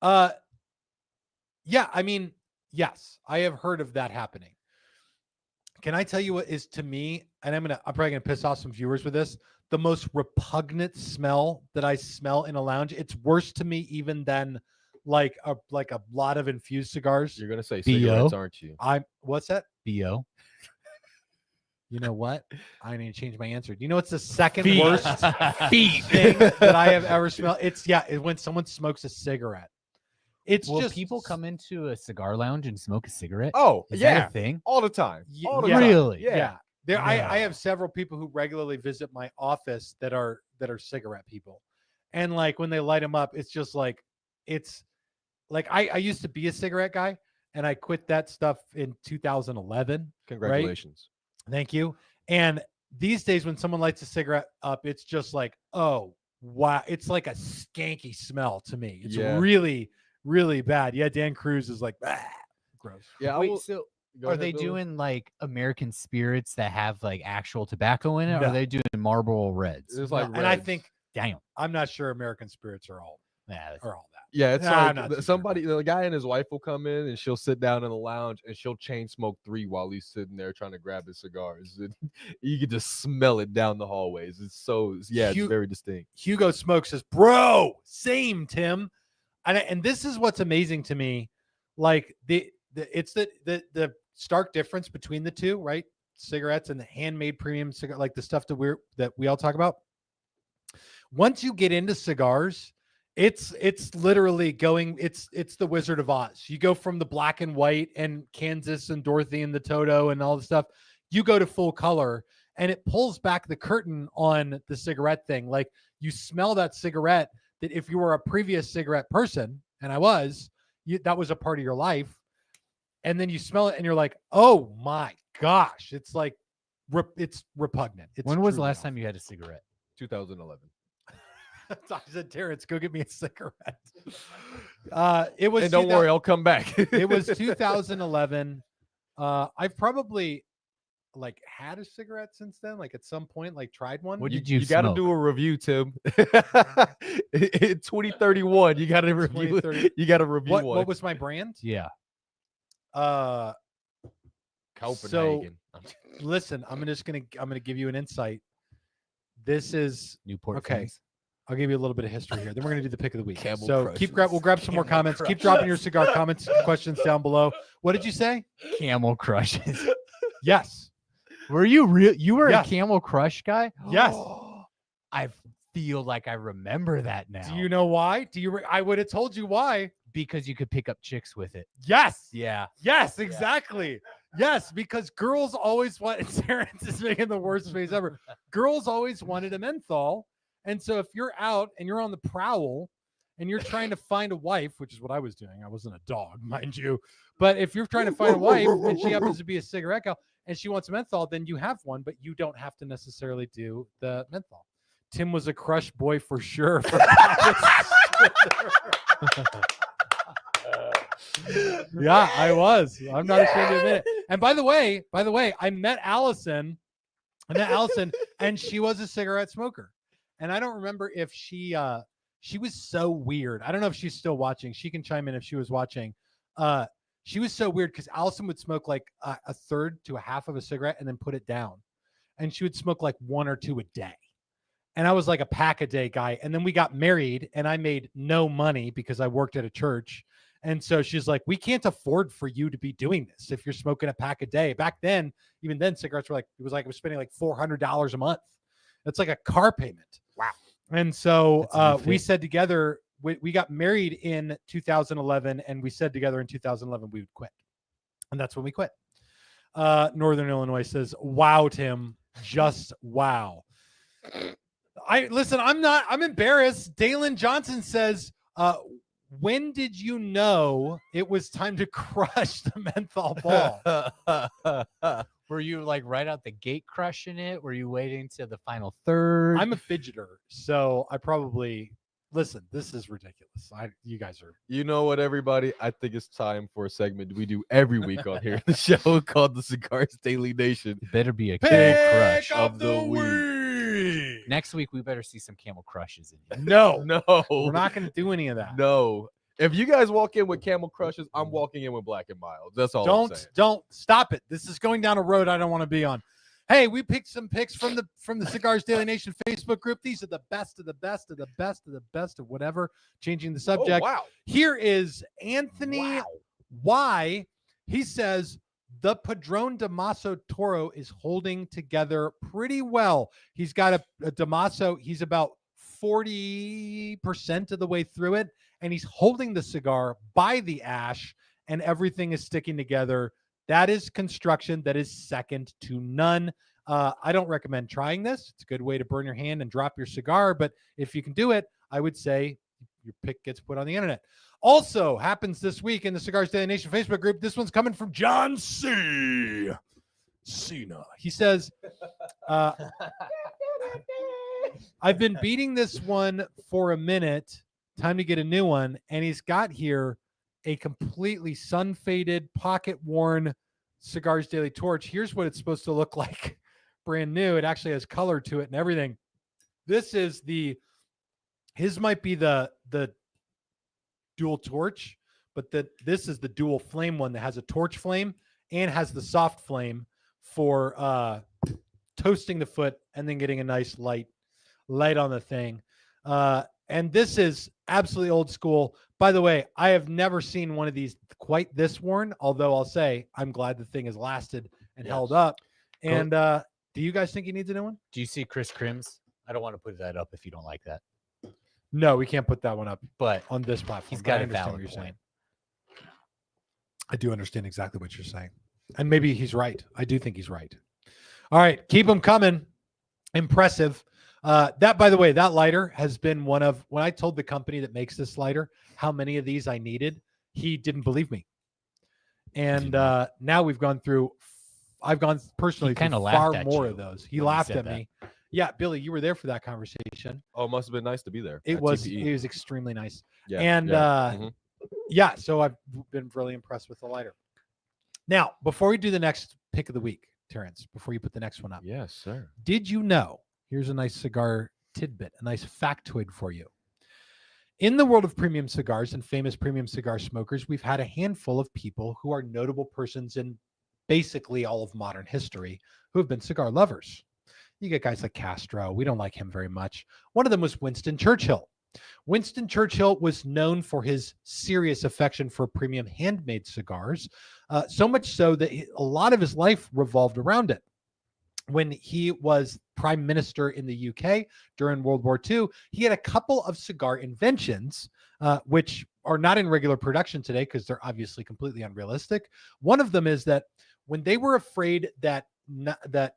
Yeah, I mean, yes, I have heard of that happening. Can I tell you what is to me, and I'm probably gonna piss off some viewers with this, the most repugnant smell that I smell in a lounge? It's worse to me even than like a lot of infused cigars. You're gonna say BO? cigarettes, aren't you? What's that? BO. You know what? I need to change my answer. Do you know what's the second Feet. worst Feet. thing that I have ever smelled? It's when someone smokes a cigarette. It's Will just people come into a cigar lounge and smoke a cigarette? Oh, Is yeah, that a thing? all the time. All the yeah. time. Really? Yeah. There, I No. have several people who regularly visit my office that are cigarette people, and like when they light them up, it's just like it's like I used to be a cigarette guy, and I quit that stuff in 2011. Congratulations. Thank you. And these days, when someone lights a cigarette up, it's just like, oh wow, it's like a skanky smell to me. It's Yeah. really, really bad. Yeah, Dan Cruz is like, bah, gross. Yeah. Wait, so Go are ahead, they Billy. doing like American spirits that have like actual tobacco in it? Or No. are they doing Marlboro Reds? It's like And I Reds. think Damn. I'm not sure American spirits are all Yeah, that. Yeah, it's Nah, I'm not like too sure. somebody, the guy and his wife will come in and she'll sit down in the lounge and she'll chain smoke 3 while he's sitting there trying to grab his cigars. And you can just smell it down the hallways. It's it's very distinct. Hugo Smoke says, bro, same, Tim. And this is what's amazing to me. Like it's the stark difference between the two, right? Cigarettes and the handmade premium cigar, like the stuff that we all talk about. Once you get into cigars, it's literally going, it's the Wizard of Oz. You go from the black and white and Kansas and Dorothy and the Toto and all the stuff. You go to full color, and it pulls back the curtain on the cigarette thing. Like you smell that cigarette that if you were a previous cigarette person, and I was, that was a part of your life. And then you smell it and you're like, oh my gosh, it's like, it's repugnant. When was the truly last time you had a cigarette? 2011. I said, Terrence, go get me a cigarette. It was. And don't worry, I'll come back. It was 2011. I've probably like had a cigarette since then. Like at some point, like tried one. What did you got to smoke? do a review, Tim. In 2031, you got to review. 2030. You got to review one. What was my brand? Yeah. Copenhagen. Listen, I'm gonna give you an insight. This is Newport. Okay. Fins. I'll give you a little bit of history here. Then we're gonna do the pick of the week. Camel So Crushes. we'll grab some more Camel comments. Keep Crushes. dropping your cigar comments, questions down below. What did you say? Camel Crushes. Yes. Were you real? You were Yes. a Camel Crush guy? Yes. I feel like I remember that now. Do you know why? I would have told you why. Because you could pick up chicks with it. Yes. Yeah. Yes, exactly. Yes, because girls always want. Terrence is making the worst face ever. Girls always wanted a menthol, and so if you're out and you're on the prowl and you're trying to find a wife, which is what I was doing. I wasn't a dog, mind you, but if you're trying to find a wife and she happens to be a cigarette gal and she wants a menthol, then you have one, but you don't have to necessarily do the menthol. Tim was a crush boy for sure. Yeah, I was. I'm not ashamed to admit it. And by the way, I met Allison. And she was a cigarette smoker. And I don't remember if she was so weird. I don't know if she's still watching. She can chime in if she was watching. She was so weird because Allison would smoke like a third to a half of a cigarette and then put it down. And she would smoke like 1 or 2 a day. And I was like a pack a day guy. And then we got married and I made no money because I worked at a church. And so she's like, we can't afford for you to be doing this if you're smoking a pack a day. Back then, even then, cigarettes were like, it was spending like $400 a month. That's like a car payment. Wow. And so That's we said together, we got married in 2011, and we said together in 2011 we would quit. And that's when we quit. Northern Illinois says, "Wow, Tim, just wow." I'm embarrassed. Dalen Johnson says, when did you know it was time to crush the menthol ball? Were you like right out the gate crushing it? Were you waiting to the final third? I'm a fidgeter, so I probably listen. This is ridiculous. You guys are. You know what, everybody? I think it's time for a segment we do every week on here in the show called the Cigars Daily Nation. It better be a Pick Camel Crush. of the week. Next week we better see some Camel Crushes in here. No, No, we're not going to do any of that. No. If you guys walk in with Camel Crushes, I'm walking in with Black and Mild. That's all I'm saying. Don't stop it. This is going down a road I don't want to be on. Hey, we picked some picks from the Cigars Daily Nation Facebook group. These are the best of the best of the best of the best of whatever. Changing the subject. Oh, wow. Here is Anthony Y. He says the Padron Damaso Toro is holding together pretty well. He's got a Damaso. He's about 40% of the way through it, and he's holding the cigar by the ash, and everything is sticking together. That is construction that is second to none. I don't recommend trying this. It's a good way to burn your hand and drop your cigar, but if you can do it, I would say your pick gets put on the internet. Also happens this week in the Cigars Daily Nation Facebook group. This one's coming from John C. Cena. He says, I've been beating this one for a minute. Time to get a new one. And he's got here a completely sun-faded, pocket-worn Cigars Daily Torch. Here's what it's supposed to look like. Brand new. It actually has color to it and everything. This is his might be the dual torch, but this is the dual flame one that has a torch flame and has the soft flame for toasting the foot and then getting a nice light on the thing. And this is absolutely old school. By the way, I have never seen one of these quite this worn, although I'll say I'm glad the thing has lasted and held up. And do you guys think he needs a new one? Do you see Chris Crims? I don't want to put that up if you don't like that. No, we can't put that one up But on this platform. he's got I a understand valid what you're saying. point. I do understand exactly what you're saying. And maybe he's right. I do think he's right. All right. Keep them coming. Impressive. That, by the way, that lighter has been one of, when I told the company that makes this lighter how many of these I needed, he didn't believe me. And now we've gone through, I've gone personally through far more of those. He laughed at me. Yeah, Billy, you were there for that conversation. Oh, it must have been nice to be there. It was extremely nice. Yeah. And so I've been really impressed with the lighter. Now, before we do the next pick of the week, Terrence, before you put the next one up. Yes, sir. Did you know? Here's a nice cigar tidbit, a nice factoid for you. In the world of premium cigars and famous premium cigar smokers, we've had a handful of people who are notable persons in basically all of modern history who have been cigar lovers. You get guys like Castro. We don't like him very much. One of them was Winston Churchill. Winston Churchill was known for his serious affection for premium handmade cigars, so much so that a lot of his life revolved around it. When he was prime minister in the UK during World War II, he had a couple of cigar inventions, which are not in regular production today because they're obviously completely unrealistic. One of them is that when they were afraid that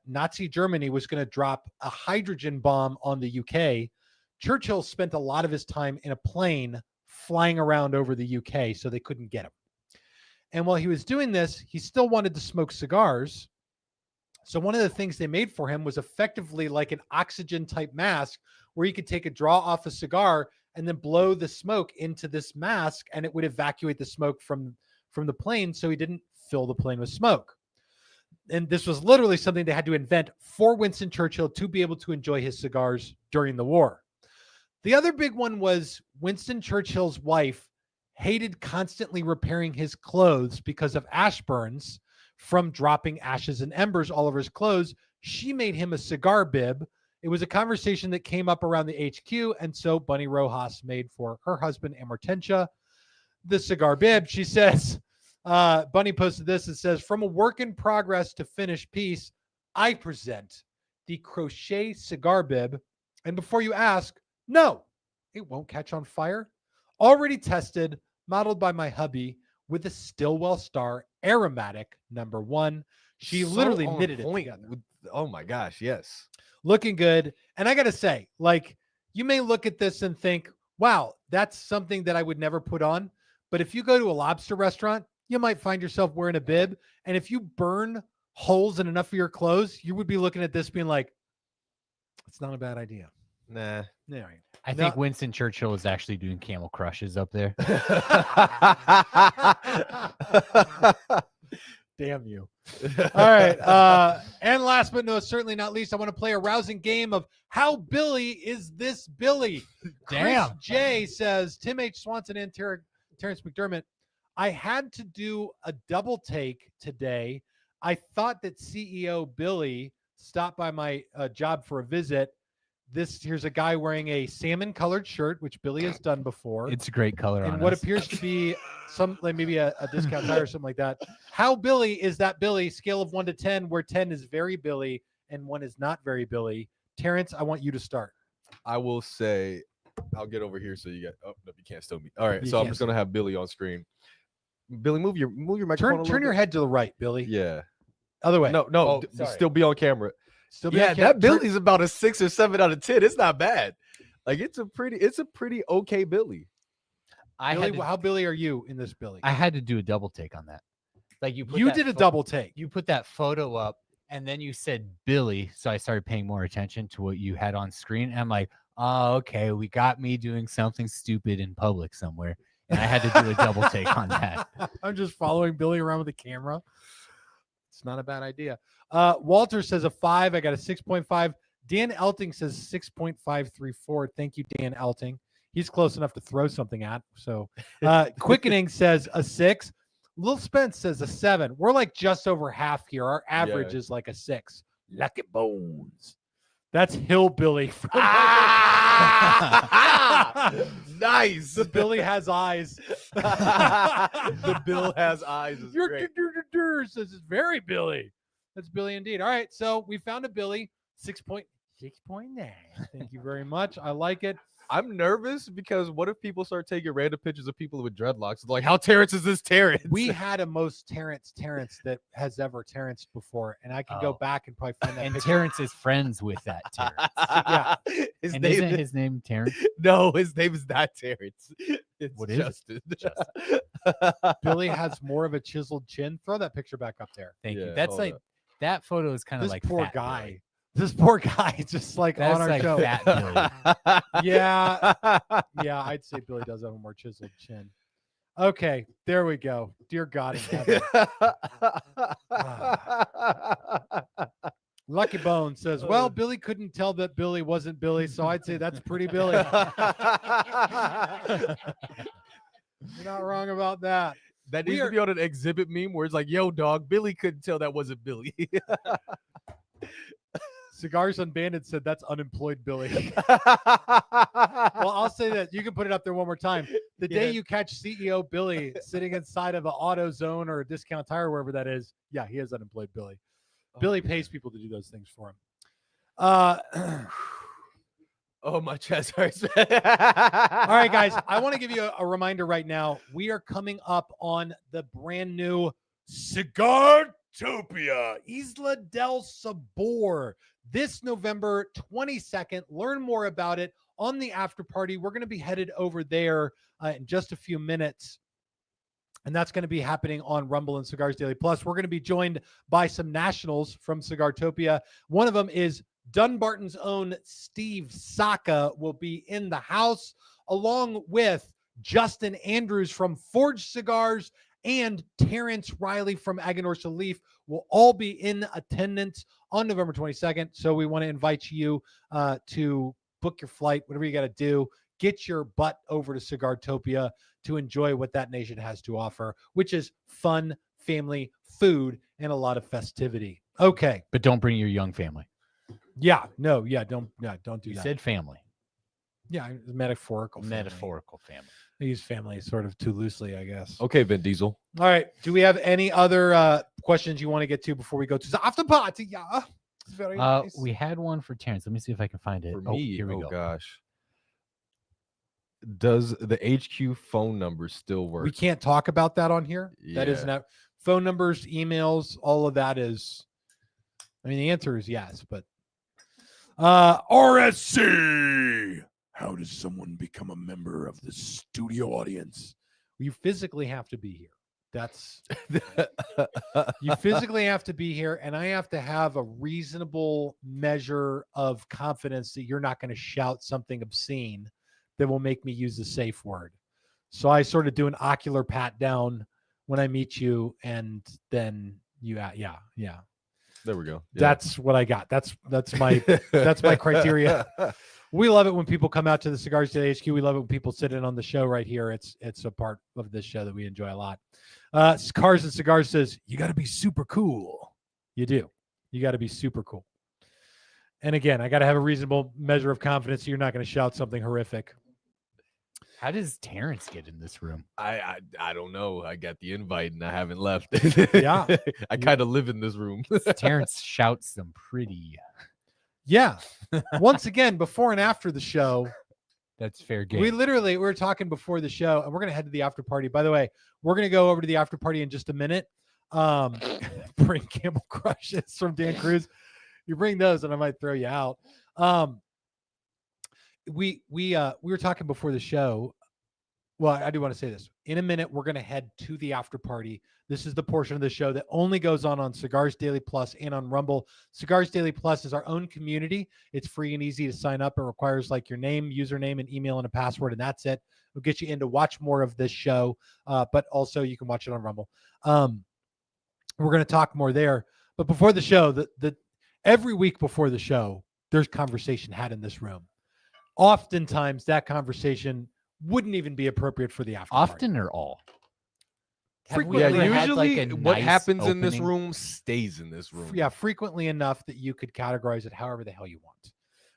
Nazi Germany was going to drop a hydrogen bomb on the UK, Churchill spent a lot of his time in a plane flying around over the UK so they couldn't get him. And while he was doing this, he still wanted to smoke cigars. So one of the things they made for him was effectively like an oxygen type mask where you could take a draw off a cigar and then blow the smoke into this mask and it would evacuate the smoke from the plane so he didn't fill the plane with smoke. And this was literally something they had to invent for Winston Churchill to be able to enjoy his cigars during the war. The other big one was Winston Churchill's wife hated constantly repairing his clothes because of ash burns from dropping ashes and embers all over his clothes. She made him a cigar bib. It was a conversation that came up around the HQ, and so Bunny Rojas made for her husband, Amortentia, the cigar bib. She says, Bunny posted this. It says, from a work in progress to finished piece, I present the crochet cigar bib. And before you ask, no, it won't catch on fire. Already tested, modeled by my hubby with a Stillwell Star Aromatic #1. She So literally on knitted it point together. oh my gosh, yes. Looking good. And I got to say, like, you may look at this and think, wow, that's something that I would never put on. But if you go to a lobster restaurant, you might find yourself wearing a bib. And if you burn holes in enough of your clothes, you would be looking at this being like, it's not a bad idea. Nah. Yeah. I think Winston Churchill is actually doing Camel Crushes up there. Damn you. All right. And last but certainly not least, I want to play a rousing game of How Billy Is This Billy? Damn. Chris J says, Tim H. Swanson and Terrence McDermott, I had to do a double take today. I thought that CEO Billy stopped by my job for a visit. Here's a guy wearing a salmon colored shirt, which Billy has done before. It's a great color and on what us. appears to be maybe a discount tire or something like that. How Billy is that Billy? Scale of 1 to 10, where 10 is very Billy and 1 is not very Billy. Terrence, I want you to start. I will say, I'll get over here so you get. Oh no, you can't still me. All right, You so I'm can't just gonna have Billy on screen. Billy, move your microphone. Turn your head to the right, Billy. Yeah. Other way. No, Oh, sorry. still be on camera. Still be Yeah, on camera. that Billy's about a 6 or 7 out of 10. It's not bad. Like it's a pretty okay Billy. Billy, how Billy are you in this Billy? I had to do a double take on that. Like you did a double take. You put that photo up and then you said Billy. So I started paying more attention to what you had on screen. And I'm like, oh, okay, we got me doing something stupid in public somewhere. And I had to do a double take on that. I'm just following Billy around with the camera. It's not a bad idea. Walter says a 5. I got a 6.5. Dan Elting says 6.534. Thank you, Dan Elting. He's close enough to throw something at. So Quickening says a 6. Lil Spence says a 7. We're like just over half here. Our average is like a 6. Lucky Bones. That's Hillbilly. Nice. The Billy has eyes. The Bill has eyes. Is Your great. says it's very Billy. That's Billy indeed. All right, so we found a Billy 6.9. Thank you very much. I like it. I'm nervous because what if people start taking random pictures of people with dreadlocks? Like, how Terrence is this Terrence? We had a most Terrence that has ever Terrence before, and I can go back and probably find that. And picture. Terrence is friends with that Terrence. Yeah. And isn't his name Terrence? No, his name is not Terrence. It's What is it? Justin. Billy has more of a chiseled chin. Throw that picture back up there. Thank Yeah, you. That's hold like up. that photo is kind of This like poor Fat guy. Billy. This poor guy, just like That's on our like show. Fat Billy. Yeah. Yeah, I'd say Billy does have a more chiseled chin. Okay, there we go. Dear God in heaven. Lucky Bone says, well, Billy couldn't tell that Billy wasn't Billy, so I'd say that's pretty Billy. You're not wrong about that. That needs to be on an exhibit meme where it's like, yo, dog, Billy couldn't tell that wasn't Billy. Cigars Unbanded said that's unemployed Billy. Well, I'll say that. You can put it up there one more time. The day you catch CEO Billy sitting inside of an AutoZone or a discount tire, wherever that is, yeah, he is unemployed Billy. Billy pays people to do those things for him. Oh, my chest hurts. All right, guys, I want to give you a reminder right now. We are coming up on the brand new Cigartopia Isla del Sabor this November 22nd. Learn more about it on the after party. We're going to be headed over there in just a few minutes. And that's going to be happening on Rumble and Cigars Daily Plus. We're going to be joined by some nationals from Cigartopia. One of them is Dunbarton's own Steve Saka will be in the house, along with Justin Andrews from Forged Cigars and Terrence Riley from Aganorsa Leaf will all be in attendance on November 22nd. So we want to invite you to book your flight, whatever you got to do. Get your butt over to Cigartopia to enjoy what that nation has to offer, which is fun, family, food, and a lot of festivity. Okay. But don't bring your young family. Yeah. No. Yeah. Don't do You that. said family. Yeah. Metaphorical. Metaphorical family. I use family sort of too loosely, I guess. Okay, Vin Diesel. All right. Do we have any other questions you want to get to before we go to the after party? Yeah. It's very nice. We had one for Terrence. Let me see if I can find it. For me, here we go. Gosh. Does the HQ phone number still work? We can't talk about that on here. That is Yeah. not phone numbers, emails, all of that is, I mean, the answer is yes, but RSC. How does someone become a member of the studio audience? You physically have to be here. That's you physically have to be here, and I have to have a reasonable measure of confidence that you're not going to shout something obscene that will make me use a safe word. So I sort of do an ocular pat down when I meet you, and then you, yeah. There we go. Yeah. That's what I got. That's my that's my criteria. We love it when people come out to the Cigars Daily HQ. We love it when people sit in on the show right here. It's a part of this show that we enjoy a lot. Cars and Cigars says, you got to be super cool. You do. You got to be super cool. And again, I got to have a reasonable measure of confidence. So you're not going to shout something horrific. How does Terrence get in this room? I don't know. I got the invite and I haven't left. Yeah. I kind of live in this room. Terrence shouts them pretty. Yeah. Once again, before and after the show, That's fair game. we were talking before the show, and we're going to head to the after party. By the way, we're going to go over to the after party in just a minute. Bring Camel Crushes from Dan Cruz. You bring those and I might throw you out. We were talking before the show. Well, I do want to say this. In a minute, we're going to head to the after party. This is the portion of the show that only goes on Cigars Daily Plus and on Rumble. Cigars Daily Plus is our own community. It's free and easy to sign up. It requires like your name, username, and email and a password, and that's it. It'll get you in to watch more of this show, but also you can watch it on Rumble. We're going to talk more there. But before the show, every week before the show, there's conversation had in this room. Oftentimes, that conversation wouldn't even be appropriate for the after party. Often or all? Frequently. Have we Yeah, ever had, usually like, a what nice happens in this opening? room stays in this room. Yeah, frequently enough that you could categorize it however the hell you want,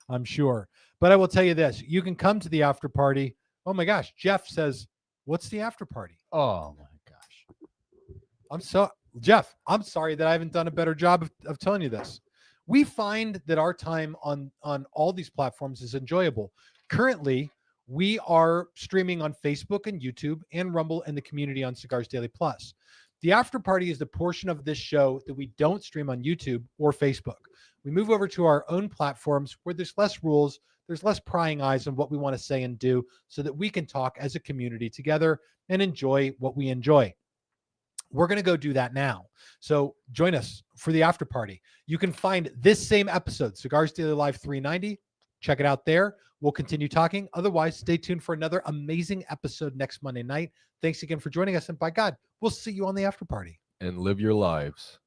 I'm sure. But I will tell you this. You can come to the after party. Oh my gosh. Jeff says, what's the after party? Oh my gosh. Jeff, I'm sorry that I haven't done a better job of telling you this. We find that our time on all these platforms is enjoyable. Currently, we are streaming on Facebook and YouTube and Rumble and the community on Cigars Daily Plus. The after party is the portion of this show that we don't stream on YouTube or Facebook. We move over to our own platforms where there's less rules, there's less prying eyes on what we want to say and do, so that we can talk as a community together and enjoy what we enjoy. We're going to go do that now. So join us for the after party. You can find this same episode, Cigars Daily Live 390. Check it out there. We'll continue talking. Otherwise, stay tuned for another amazing episode next Monday night. Thanks again for joining us. And by God, we'll see you on the after party. And live your lives.